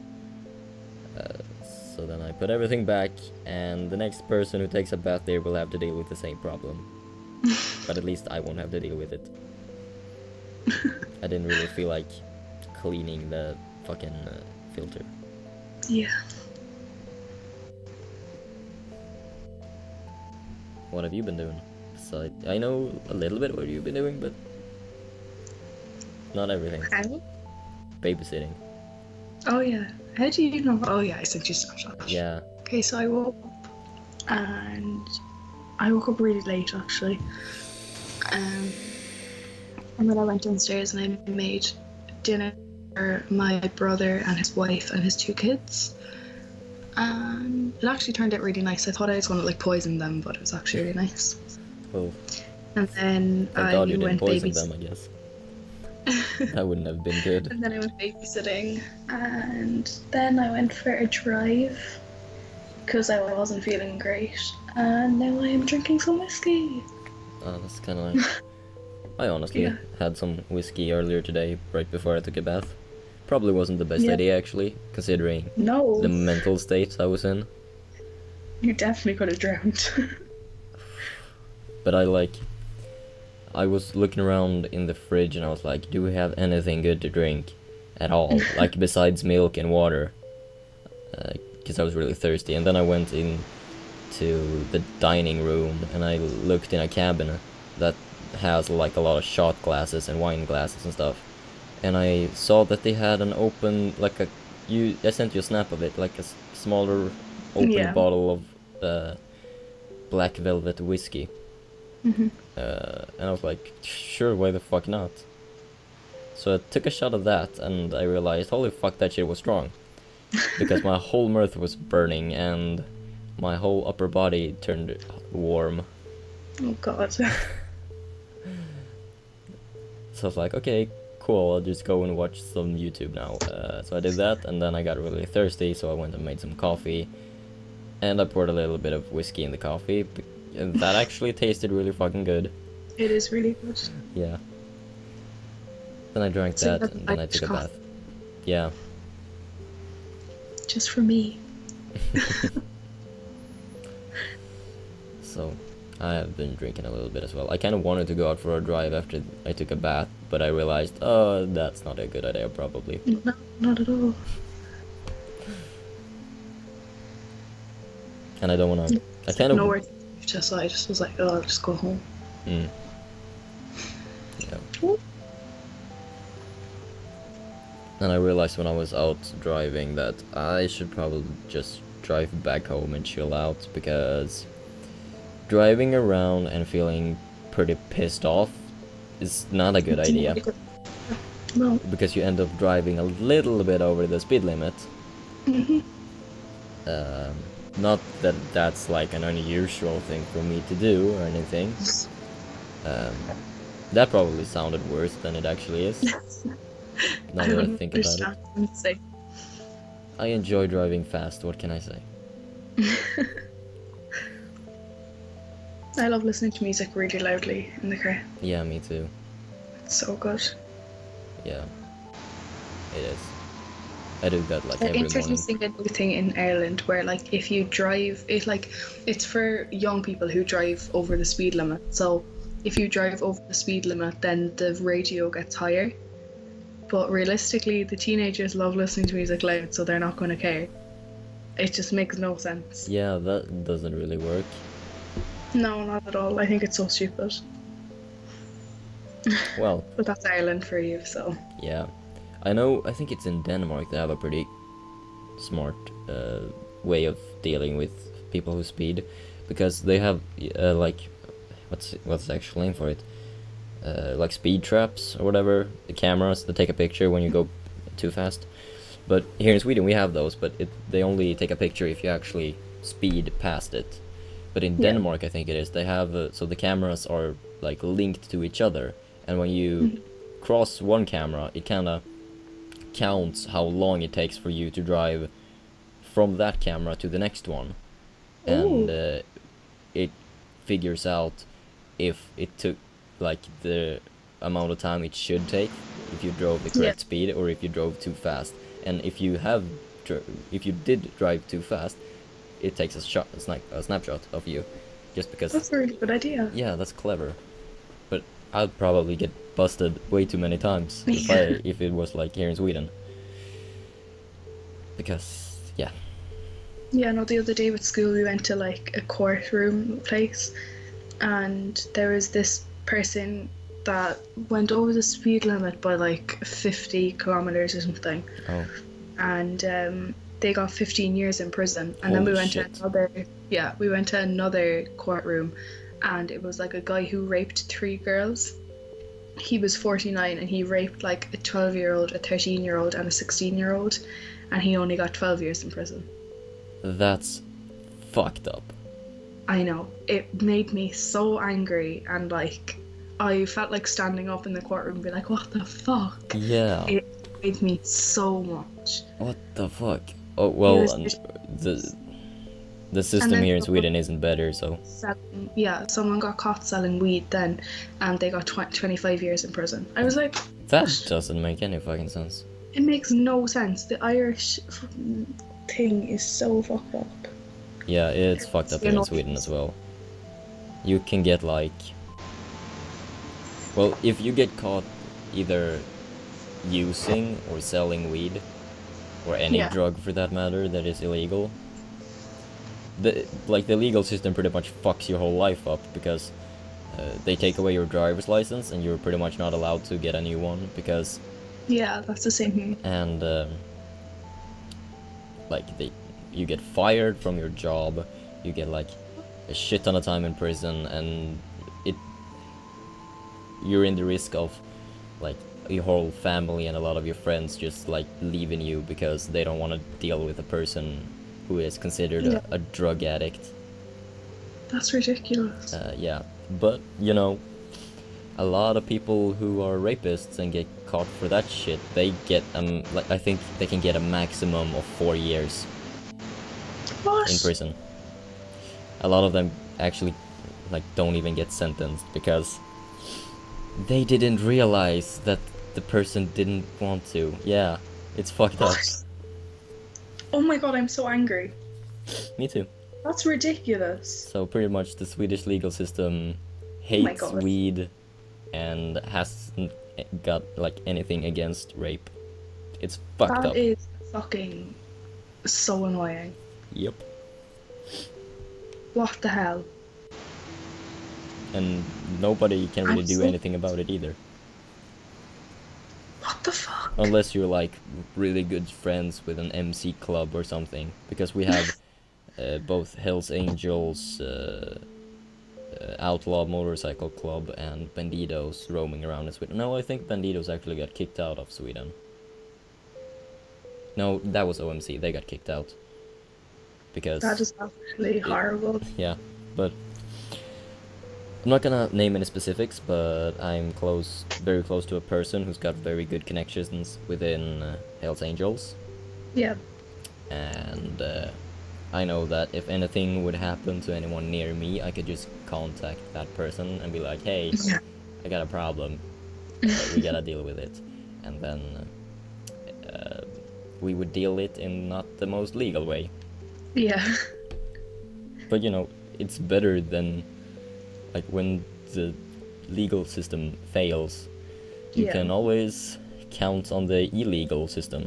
So then I put everything back, and the next person who takes a bath there will have to deal with the same problem. But at least I won't have to deal with it. I didn't really feel like cleaning the fucking filter. Yeah. What have you been doing? So I know a little bit what you've been doing, but not everything. How? Babysitting. Oh yeah. How do you know? Oh yeah, I sent you Snapchat. Yeah. Okay, so I woke up and I woke up really late actually. And then I went downstairs and I made dinner for my brother and his wife and his 2 kids. And it actually turned out really nice. I thought I was going to like poison them, but it was actually really nice. Oh, And then thank God you didn't went poison babysitting. them, I guess. That wouldn't have been good. And then I went babysitting, and then I went for a drive because I wasn't feeling great. And now I am drinking some whiskey. Oh, that's kind of nice. I honestly Yeah. had some whiskey earlier today, right before I took a bath. Probably wasn't the best Yeah. idea, actually, considering No, the mental state I was in. you definitely could have drowned. But I was looking around in the fridge and I was like, do we have anything good to drink at all? Like, besides milk and water? Because I was really thirsty. And then I went into the dining room and I looked in a cabinet that has like a lot of shot glasses and wine glasses and stuff. And I saw that they had an open, like I sent you a snap of it, like a smaller open Yeah. bottle of black velvet whiskey. And I was like, sure, why the fuck not? So I took a shot of that, and I realized, holy fuck, that shit was strong. Because my whole mouth was burning, and my whole upper body turned warm. Oh god. So I was like, okay, cool, I'll just go and watch some YouTube now. So I did that, and then I got really thirsty, so I went and made some coffee. And I poured a little bit of whiskey in the coffee. And that actually tasted really fucking good. It is really good. Yeah. Then I drank So that, that's and then I Irish took a coffee. bath. Yeah. Just for me. So, I have been drinking a little bit as well. I kind of wanted to go out for a drive after I took a bath, but I realized, oh, that's not a good idea, probably. No, not at all. And I don't want to... I kind of... Nowhere to, so I just was like, oh, I'll just go home. Mm. Yeah. Ooh. And I realized when I was out driving that I should probably just drive back home and chill out, because driving around and feeling pretty pissed off is not a good idea, No. because you end up driving a little bit over the speed limit. Mhm. Not that that's like an unusual thing for me to do or anything. That probably sounded worse than it actually is, now I that I don't think about it. understand what to say. I enjoy driving fast, what can I say? I love listening to music really loudly in the car. Yeah, me too. It's so good. Yeah, it is. I do that like every morning. Introducing a new thing in Ireland where like if you drive it's for young people who drive over the speed limit. So if you drive over the speed limit, then the radio gets higher. But realistically, the teenagers love listening to music loud, so they're not going to care. It just makes no sense. Yeah, that doesn't really work. No, not at all. I think it's so stupid. Well, But that's Ireland for you, so. yeah. I think it's in Denmark they have a pretty smart way of dealing with people who speed, because they have like, what's the actual name for it? Like speed traps or whatever, the cameras that take a picture when you go too fast. But here in Sweden we have those, but they only take a picture if you actually speed past it. But in Yeah. Denmark, I think it is, they have so the cameras are like linked to each other, and when you cross one camera, it kind of counts how long it takes for you to drive from that camera to the next one, and it figures out if it took like the amount of time it should take if you drove the correct speed, or if you drove too fast. And if you did drive too fast, it takes a snapshot of you, just because. That's a really good idea. Yeah, that's clever. But I'd probably get busted way too many times if it was like here in Sweden. Because yeah. Yeah, no, the other day with school we went to like a courtroom place, and there was this person that went over the speed limit by like 50 kilometers or something. Oh. And they got 15 years in prison. And then we Holy went shit. to another courtroom, and it was like a guy who raped 3 girls. He was 49 and he raped like a 12-year-old, a 13-year-old and a 16-year-old, and he only got 12 years in prison. That's fucked up. I know. It made me so angry, and like I felt like standing up in the courtroom and be like, what the fuck? Yeah. It made me so much. What the fuck? Oh well, the system then here in Sweden isn't better, so. Someone got caught selling weed then, and they got 25 years in prison. I was like, That doesn't make any fucking sense. it makes no sense. The Irish thing is so fucked up. Yeah, it's fucked up here in Sweden as well. You can get like, well, if you get caught either using or selling weed, or any drug for that matter that is illegal, the legal system pretty much fucks your whole life up, because they take away your driver's license and you're pretty much not allowed to get a new one, because Yeah, that's the same here. and you get fired from your job, you get like a shit ton of time in prison, and you're in the risk of like your whole family and a lot of your friends just like leaving you because they don't want to deal with a person who is considered a drug addict. That's ridiculous. Yeah, but you know, a lot of people who are rapists and get caught for that shit, they get I think they can get a maximum of 4 years What? in prison. A lot of them actually like don't even get sentenced because they didn't realize that the person didn't want to. Yeah, it's fucked up. What? Oh my god, I'm so angry. Me too. That's ridiculous. So pretty much the Swedish legal system hates weed and hasn't got like anything against rape. It's fucked up. That is fucking so annoying. Yep. What the hell? And nobody can really do anything about it either. What the fuck? Unless you're like really good friends with an MC club or something. Because we have both Hells Angels, outlaw motorcycle club and bandidos roaming around in Sweden. No, I think bandidos actually got kicked out of Sweden. No, that was OMC. They got kicked out because That is absolutely horrible. yeah, but I'm not gonna name any specifics, but I'm very close to a person who's got very good connections within Hells Angels, Yeah. and I know that if anything would happen to anyone near me, I could just contact that person and be like, "Hey, I got a problem. We gotta deal with it," and then we would deal it in not the most legal way. Yeah. But you know, it's better than like when the legal system fails. You Yeah. can always count on the illegal system.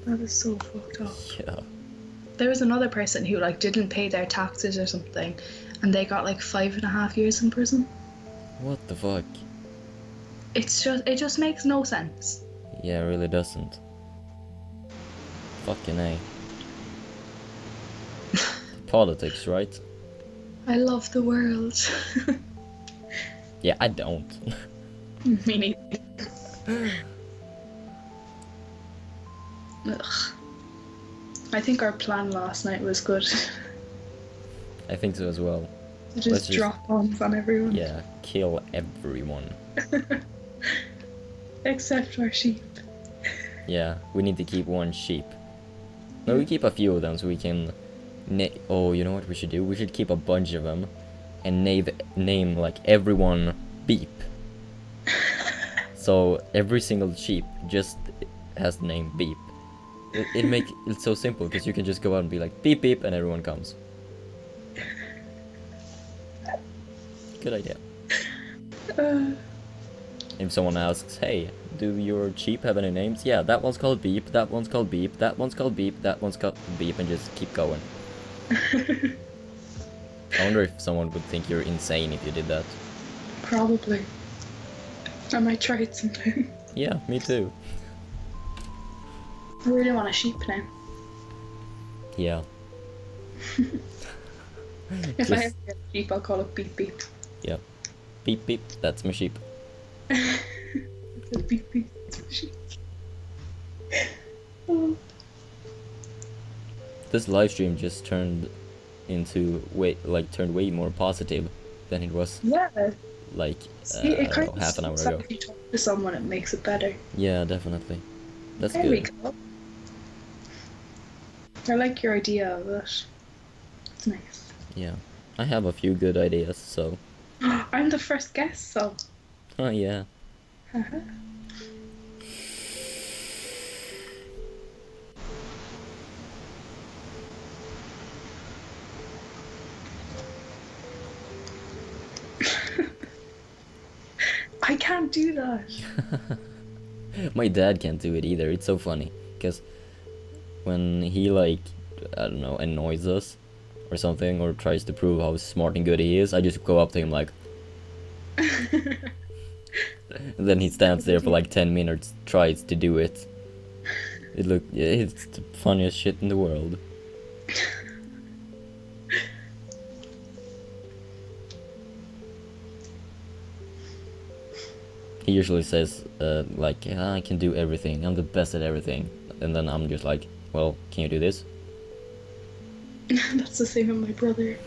That is so fucked up. Yeah. There was another person who like didn't pay their taxes or something, and they got like 5.5 years in prison. What the fuck? It just makes no sense. Yeah, it really doesn't. Fucking A. Politics, right? I love the world. Yeah, I don't. Me neither. Ugh. I think our plan last night was good. I think so as well. Just Let's just- drop bombs on everyone. Yeah, kill everyone. Except our sheep. Yeah, we need to keep one sheep. No, we keep a few of them so we can. Oh, you know what we should do? We should keep a bunch of them, and name like everyone Beep. So every single sheep just has the name Beep. It's so simple because you can just go out and be like beep beep and everyone comes. Good idea. If someone asks, hey, do your sheep have any names? Yeah, that one's called Beep, that one's called Beep, that one's called Beep, that one's called Beep, and just keep going. I wonder if someone would think you're insane if you did that. Probably. I might try it sometime. Yeah, me too. I really want a sheep now. Yeah. If I Just- ever get a sheep, I'll call it Beep Beep. Yeah. Beep beep, that's my sheep. Beep Beep. It's my sheep. Oh. This live stream just turned way more positive than it was Yeah. like See, it kind of half an hour sucks ago. if you talk to someone, it makes it better. Yeah, definitely. That's There we good. go. I like your idea of it. It's nice. Yeah. I have a few good ideas, so I'm the first guest, so. oh yeah. Haha. I can't do that. My dad can't do it either. It's so funny because when he like I don't know annoys us or something or tries to prove how smart and good he is, I just go up to him like, and then he stands there for like 10 minutes, tries to do it. It's the funniest shit in the world. He usually says like, "Yeah, I can do everything. I'm the best at everything," and then I'm just like, "Well, can you do this?" That's the same with my brother.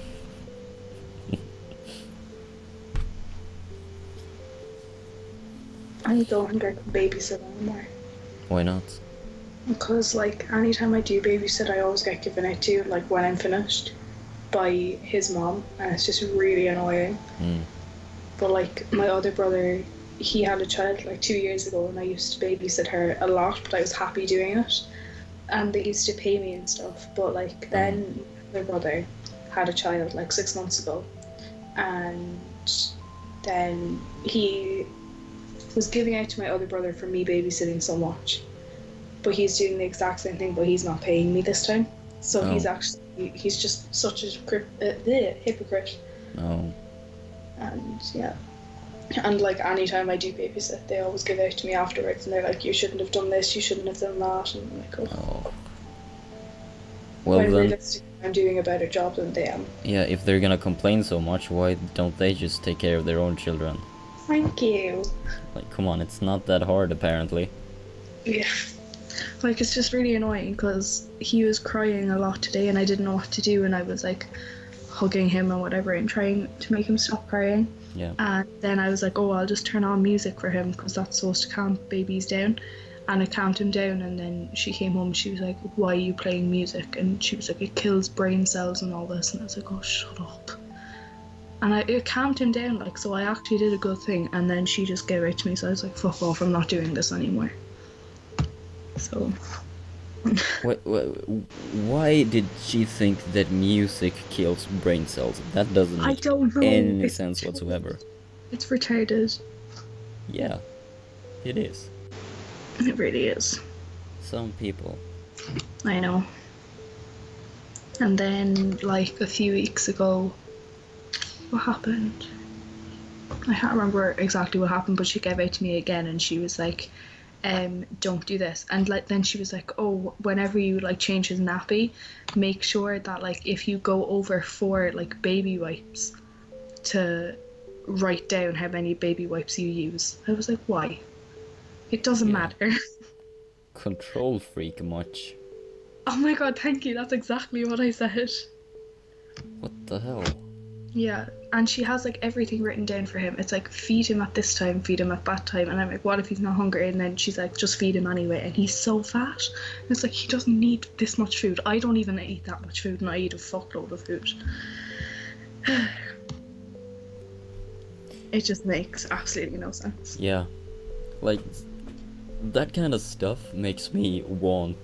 I don't think I can babysit anymore. Why not? Because, like, anytime I do babysit, I always get given out to, like, when I'm finished, by his mom, and it's just really annoying. Mm. But, like, my other brother, he had a child, like, 2 years ago, and I used to babysit her a lot, but I was happy doing it. And they used to pay me and stuff. But, like, then my brother had a child, like, 6 months ago. And then he was giving out to my other brother for me babysitting so much. But he's doing the exact same thing, but he's not paying me this time. So Oh. he's just such a hypocrite. Oh. And yeah. And like anytime I do babysit, they always give out to me afterwards and they're like, you shouldn't have done this, you shouldn't have done that. And I'm like, oh. Oh. Well when then, realistically I'm doing a better job than they am. yeah, if they're gonna complain so much, why don't they just take care of their own children? Thank you. Like, come on, it's not that hard apparently. Yeah. Like, it's just really annoying because he was crying a lot today and I didn't know what to do, and I was like hugging him and whatever and trying to make him stop crying. Yeah. And then I was like, oh, I'll just turn on music for him because that's supposed to calm babies down. And I calmed him down, and then she came home and she was like, why are you playing music? And she was like, it kills brain cells and all this. And I was like, oh, shut up. And it calmed him down, like, so I actually did a good thing. And then she just gave it to me, so I was like, fuck off, I'm not doing this anymore. So Why did she think that music kills brain cells? That doesn't I make don't know. any sense whatsoever. It's retarded. Yeah, it is. It really is. Some people. I know. And then, like, a few weeks ago, what happened? I can't remember exactly what happened, but she gave it to me again, and she was like, don't do this. And like then she was like, oh, whenever you like change his nappy, make sure that like if you go over 4 like baby wipes, to write down how many baby wipes you use. I was like, why? It doesn't Yeah. matter. Control freak much. Oh my god, thank you. That's exactly what I said. What the hell? Yeah, and she has like everything written down for him. It's like, feed him at this time, feed him at that time. And I'm like, what if he's not hungry? And then she's like, just feed him anyway. And he's so fat. And it's like, he doesn't need this much food. I don't even eat that much food, and I eat a fuckload of food. It just makes absolutely no sense. Yeah. Like, that kind of stuff makes me want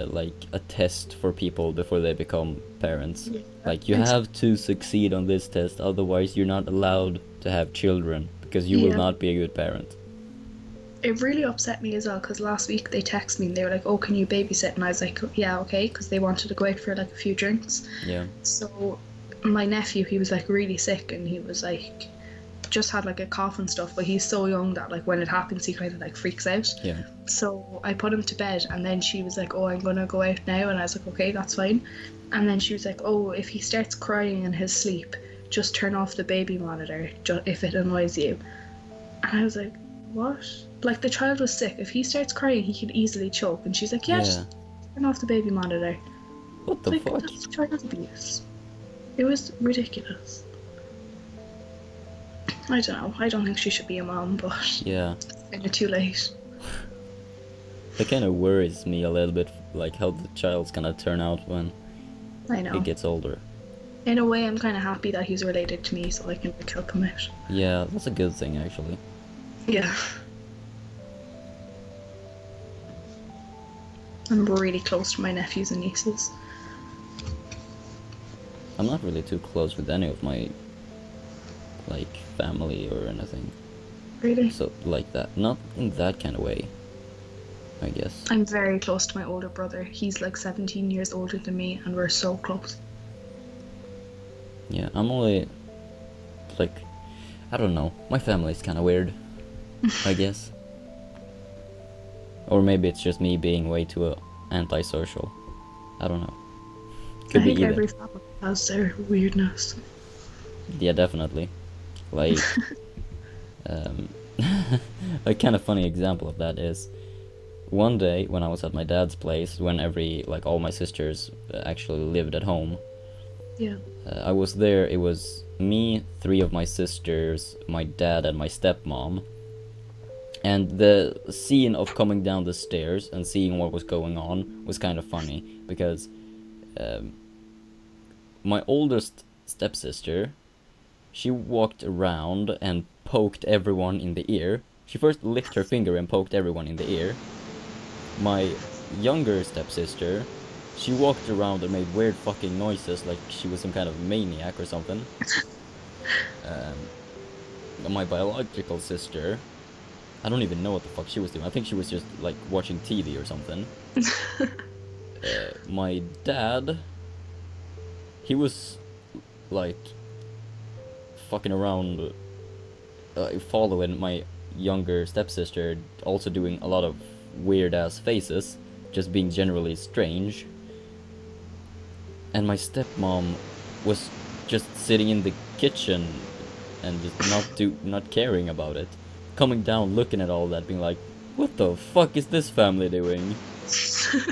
like a test for people before they become parents. Yeah. Like, you have to succeed on this test, otherwise you're not allowed to have children, because you will Yeah. not be a good parent. It really upset me as well, because last week they texted me and they were like, oh, can you babysit? And I was like, yeah, okay, because they wanted to go out for like a few drinks. Yeah. So my nephew, he was like really sick, and he was like just had like a cough and stuff, but he's so young that like when it happens he kind of like freaks out. Yeah. So I put him to bed, and then she was like, oh, I'm gonna go out now, and I was like, okay, that's fine. And then she was like, oh, if he starts crying in his sleep, just turn off the baby monitor if it annoys you. And I was like, what? Like, the child was sick. If he starts crying, he could easily choke. And she's like, yeah, just turn off the baby monitor. What the Like, fuck? that's child abuse. It was ridiculous. I don't know. I don't think she should be a mom, but Yeah. it's kind of too late. That kind of worries me a little bit, like how the child's gonna turn out when I know. he gets older. In a way, I'm kind of happy that he's related to me, so I can like help him out. Yeah, that's a good thing actually. Yeah. I'm really close to my nephews and nieces. I'm not really too close with any of my like family or anything. Really? So like that, not in that kind of way, I guess. I'm very close to my older brother. He's like 17 years older than me, and we're so close. Yeah, I'm only like, I don't know. My family's kind of weird, I guess. Or maybe it's just me being way too antisocial. I don't know. Could I be think either. every family has their weirdness. Yeah, definitely. Like, a kind of funny example of that is one day when I was at my dad's place, when all my sisters actually lived at home. Yeah. I was there. It was me, 3 of my sisters, my dad, and my stepmom. And the scene of coming down the stairs and seeing what was going on was kind of funny, because my oldest stepsister, she walked around and poked everyone in the ear. She first licked her finger and poked everyone in the ear. My younger stepsister, she walked around and made weird fucking noises like she was some kind of maniac or something. My biological sister, I don't even know what the fuck she was doing. I think she was just like watching TV or something. My dad, he was like fucking around, following my younger stepsister, also doing a lot of weird ass faces, just being generally strange. and my stepmom was just sitting in the kitchen and just not caring about it, coming down, looking at all that, being like, "What the fuck is this family doing?"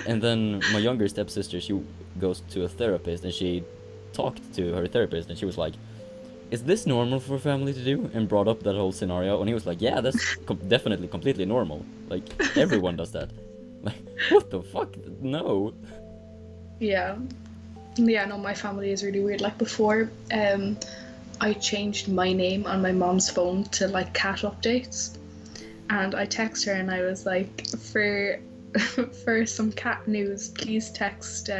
And then my younger stepsister, she goes to a therapist, and she talked to her therapist, and she was like, "Is this normal for a family to do?" And brought up that whole scenario, and he was like, "Yeah, that's definitely completely normal. Like everyone does that." Like, what the fuck? No. Yeah. Yeah, no, my family is really weird. Like before, I changed my name on my mom's phone to like cat updates. And I text her and I was like, for for some cat news, please text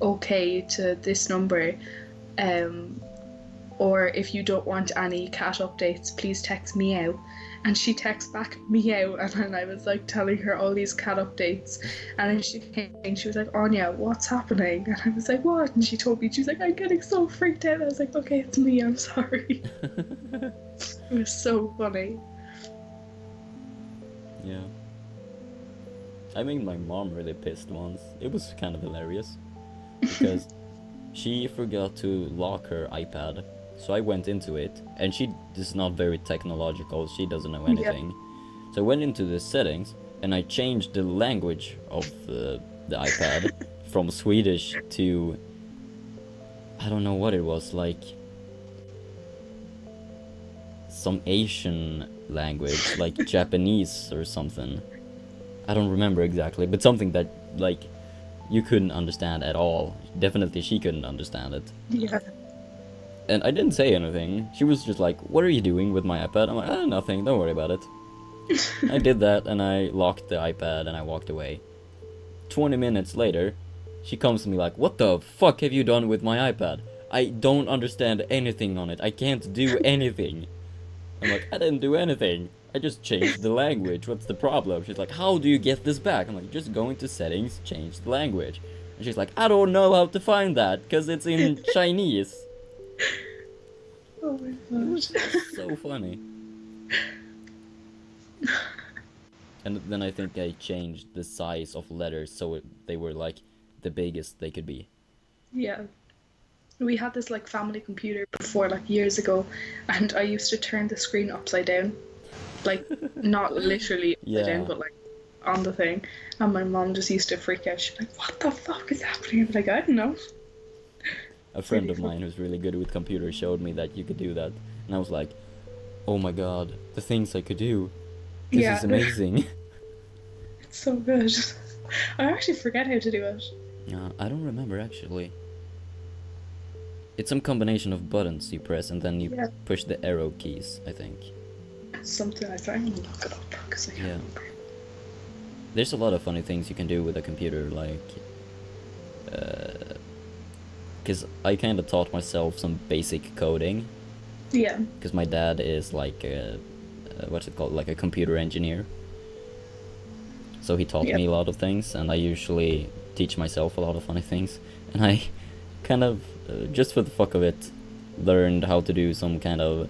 okay to this number. Um or if you don't want any cat updates, please text meow. And she texts back meow, and then I was like telling her all these cat updates, and then she came and she was like, Anya, what's happening? And I was like, what? And she told me, she was like, I'm getting so freaked out. I was like, okay, it's me, I'm sorry. It was so funny. Yeah. I made my mom really pissed once. It was kind of hilarious because she forgot to lock her iPad. So I went into it, and she is not very technological. She doesn't know anything. So I went into the settings, and I changed the language of the iPad from Swedish to, I don't know what it was, like some Asian language, like Japanese or something. I don't remember exactly, but something that like you couldn't understand at all. Definitely she couldn't understand it. Yeah. And I didn't say anything. She was just like, "What are you doing with my iPad?" I'm like, "Ah, nothing. Don't worry about it." I did that, and I locked the iPad, and I walked away. 20 minutes later, she comes to me like, "What the fuck have you done with my iPad? I don't understand anything on it. I can't do anything." I'm like, "I didn't do anything. I just changed the language. What's the problem?" She's like, "How do you get this back?" I'm like, "Just go into settings, change the language." And she's like, "I don't know how to find that, because it's in Chinese." Oh my It was gosh. so funny. And then I think I changed the size of letters so they were like the biggest they could be. Yeah. We had this like family computer before, like years ago, and I used to turn the screen upside down. Like, not literally upside down, Yeah, but like on the thing. And my mom just used to freak out. She's like, what the fuck is happening? I'm like, I don't know. a It's friend really of fun. mine who's really good with computers showed me that you could do that. And I was like, "Oh my god, the things I could do. This is Yeah, amazing." it's so good. I actually forget how to do it. I don't remember actually. It's some combination of buttons you press and then you Yeah, push the arrow keys, I think. it's something like that. I'm gonna look it up because I can't Yeah. remember. There's a lot of funny things you can do with a computer, like, because I kind of taught myself some basic coding, Yeah, because my dad is like, what's it called, like a computer engineer. So he taught yeah. me a lot of things, and I usually teach myself a lot of funny things. And I kind of, just for the fuck of it, learned how to do some kind of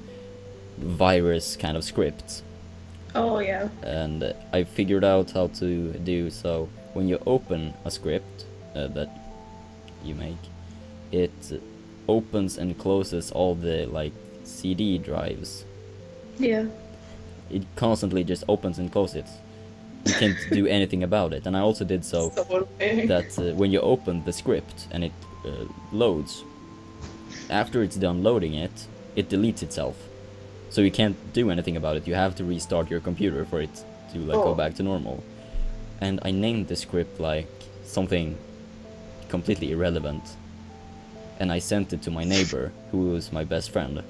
virus kind of scripts. Oh yeah. And I figured out how to do so. When you open a script that you make, it opens and closes all the like CD drives. Yeah. It constantly just opens and closes. You can't do anything about it. And I also did so So annoying. that when you open the script and it loads, after it's done loading it, it deletes itself. So you can't do anything about it. You have to restart your computer for it to like go Oh. back to normal. And I named the script like something completely irrelevant. And I sent it to my neighbor, who was my best friend.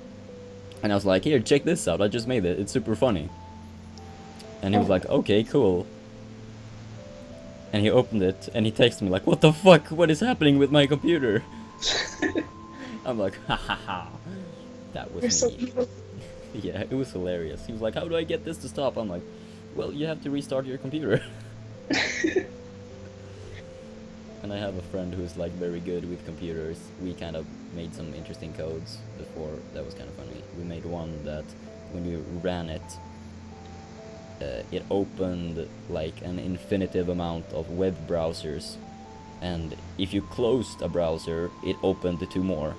And I was like, "Here, check this out. I just made it. It's super funny." And he was like, Oh. "Okay, cool." And he opened it and he texted me like, "What the fuck? What is happening with my computer?" I'm like, "Ha ha ha. That was You're so me." evil. Yeah, it was hilarious. He was like, "How do I get this to stop?" I'm like, "Well, you have to restart your computer." And I have a friend who's like very good with computers. We kind of made some interesting codes before. That was kind of funny. We made one that when you ran it, it opened like an infinitive amount of web browsers and if you closed a browser, it opened the two more,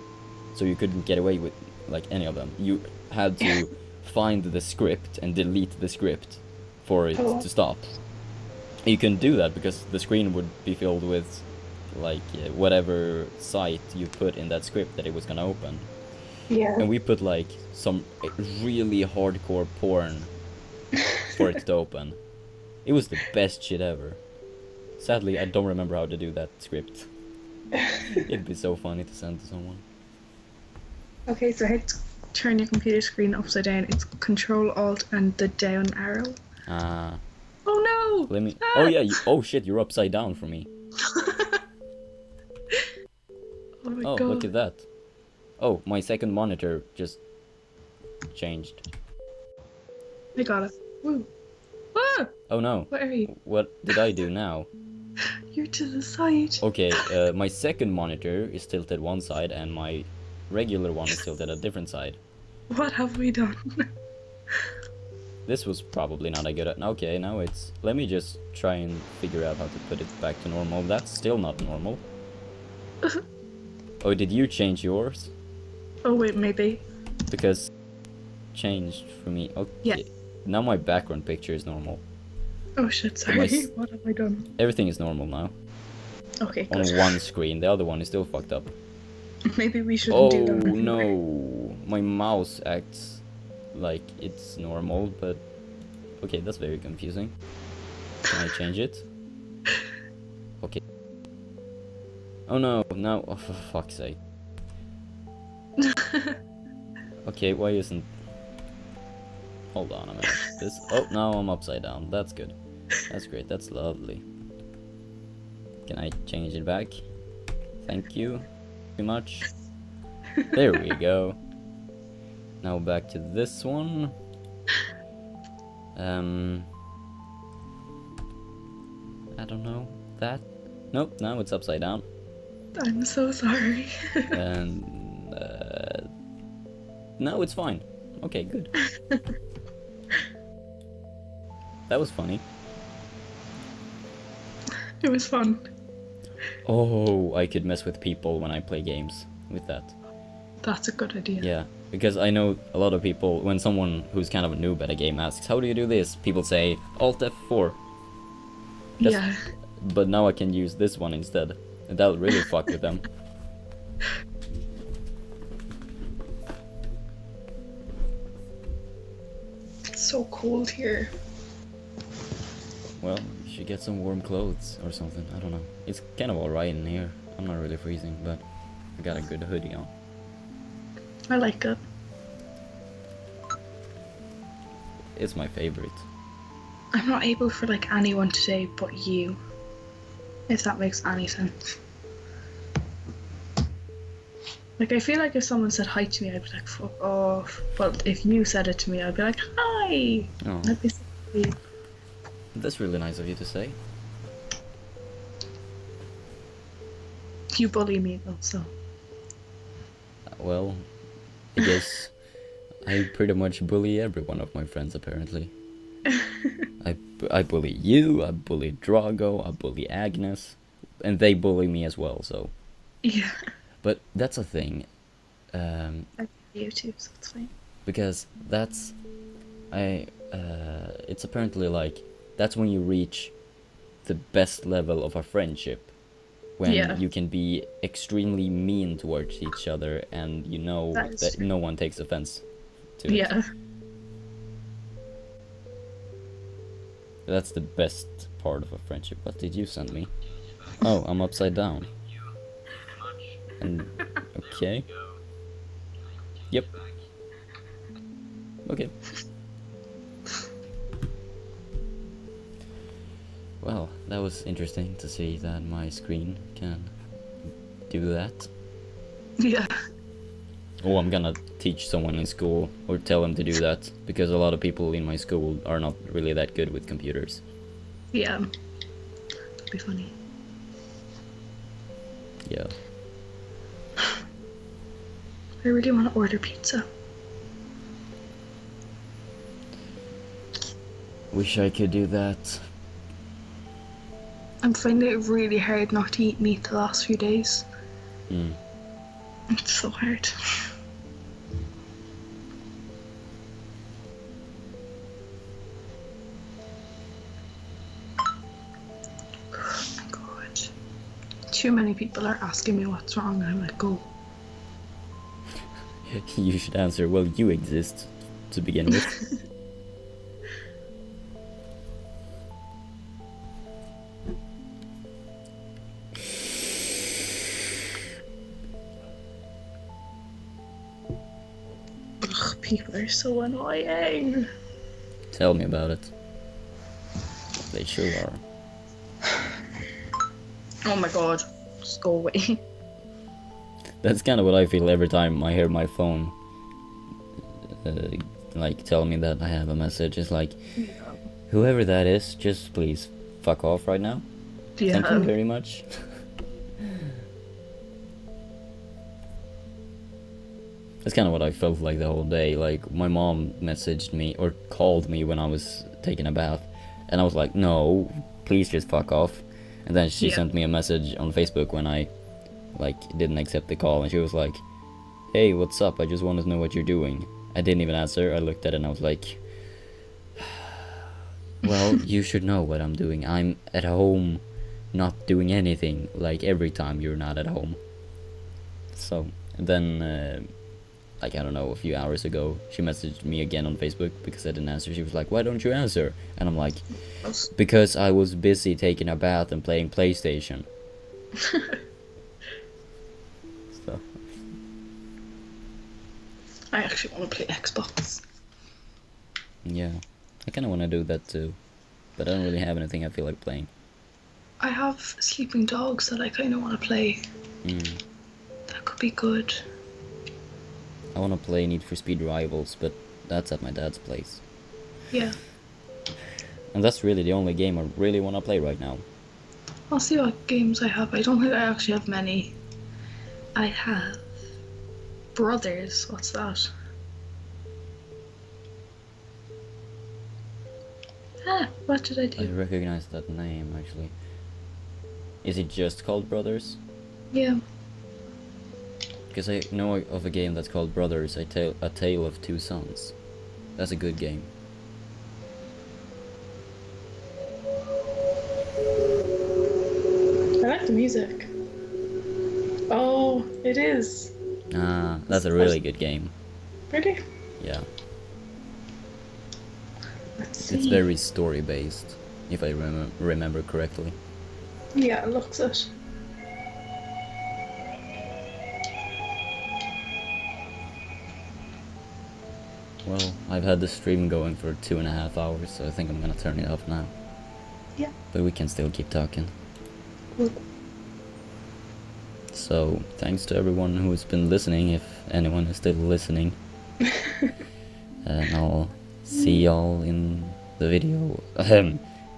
so you couldn't get away with like any of them. You had to find the script and delete the script for it Oh. to stop. You couldn't do that because the screen would be filled with like whatever site you put in that script that it was gonna open. Yeah. And we put like some really hardcore porn for it to open. It was the best shit ever. Sadly, I don't remember how to do that script. It'd be so funny to send to someone. Okay, so how to turn your computer screen upside down? It's Control Alt and the down arrow. Ah, Oh no! let me. Ah! Oh yeah. Oh shit, you're upside down for me. Oh my Oh, god. look at that. Oh, my second monitor just changed. I got it. Woo. Ah! Oh no. Where are you? What did I do now? You're to the side. Okay, my second monitor is tilted one side and my regular one is tilted a different side. What have we done? This was probably not a good. Okay, now it's. Let me just try and figure out how to put it back to normal. That's still not normal. Oh, did you change yours? Oh wait, maybe. Because changed for me. Okay. Yeah. Now my background picture is normal. Oh shit, my sorry. s- What have I done? Everything is normal now. Okay, On good. one screen, the other one is still fucked up. Maybe we shouldn't Oh do that anymore. no, my mouse acts like it's normal, but okay, that's very confusing. Can I change it? Okay. Oh no, no, oh, for fuck's sake. Okay, why isn't... Hold on a minute. This... Oh, now I'm upside down. That's good. That's great, that's lovely. Can I change it back? Thank you very much. There we go. Now back to this one. I don't know. That? Nope, now it's upside down. I'm so sorry. And no, it's fine. Okay, good. That was funny. It was fun. Oh, I could mess with people when I play games with that. That's a good idea. Yeah, because I know a lot of people, when someone who's kind of a noob at a game asks, how do you do this? People say, Alt F4. Just- Yeah. But now I can use this one instead. And that'll really fuck with them. It's so cold here. Well, you should get some warm clothes or something. I don't know. It's kind of alright in here. I'm not really freezing, but I got a good hoodie on. I like it. It's my favorite. I'm not able for like anyone today but you. If that makes any sense. Like I feel like if someone said hi to me, I'd be like, fuck off. But if you said it to me, I'd be like, hi. Oh, That'd be so sweet. that's really nice of you to say. You bully me though, so. Well, I guess I pretty much bully every one of my friends apparently. I bully you, I bully Drago, I bully Agnes, and they bully me as well, so. Yeah. But that's a thing, I bully you too, so it's fine. because that's, it's apparently like, that's when you reach the best level of a friendship. When Yeah. you can be extremely mean towards each other and you know That is that true. no one takes offense to it. Yeah. That's the best part of a friendship. What did you send me? Oh, I'm upside down. And okay. Yep. Okay. Well, that was interesting to see that my screen can do that. Yeah. Oh, I'm gonna teach someone in school or tell them to do that because a lot of people in my school are not really that good with computers. Yeah. That'd be funny. Yeah. I really want to order pizza. Wish I could do that. I'm finding it really hard not to eat meat the last few days. Mm. It's so hard. Oh my god. Too many people are asking me what's wrong, and I'm like, go. You should answer, well, you exist to begin with. Ugh, people are so annoying. Tell me about it. They sure are. Oh my god. Just go away. That's kind of what I feel every time I hear my phone like tell me that I have a message. It's like, whoever that is, just please fuck off right now. Yeah. Thank you very much. That's kind of what I felt like the whole day. Like, my mom messaged me or called me when I was taking a bath, and I was like, no, please just fuck off. And then she Yeah. sent me a message on Facebook when I like didn't accept the call, and she was like, hey, what's up? I just want to know what you're doing. I didn't even answer. I looked at it and I was like, well, you should know what I'm doing. I'm at home not doing anything, like every time you're not at home. So, and then like, I don't know, a few hours ago, she messaged me again on Facebook because I didn't answer. She was like, why don't you answer? And I'm like, because I was busy taking a bath and playing PlayStation. So, I actually want to play Xbox. yeah, I kind of want to do that too, but I don't really have anything I feel like playing. I have Sleeping Dogs that I kind of want to play. Mm. That could be good. I want to play Need for Speed Rivals, but that's at my dad's place. Yeah. And that's really the only game I really want to play right now. I'll see what games I have. I don't think I actually have many. I have Brothers. What's that? What did I I do? recognize that name, actually. Is it just called Brothers? Yeah. Because I know of a game that's called Brothers, A Tale of Two Sons. That's a good game. I like the music. Oh, it is. Ah, that's a really good game. Really? Yeah. Let's see. It's very story based, if I remember correctly. Yeah, it looks it. Well, I've had the stream going for 2.5 hours, so I think I'm gonna turn it off now. Yeah. But we can still keep talking. Cool. So, thanks to everyone who's been listening, if anyone is still listening. And I'll see y'all in the video,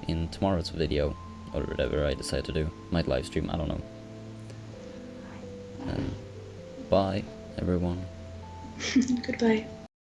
in tomorrow's video, or whatever I decide to do. Might live stream, I don't know. Bye, everyone. Goodbye.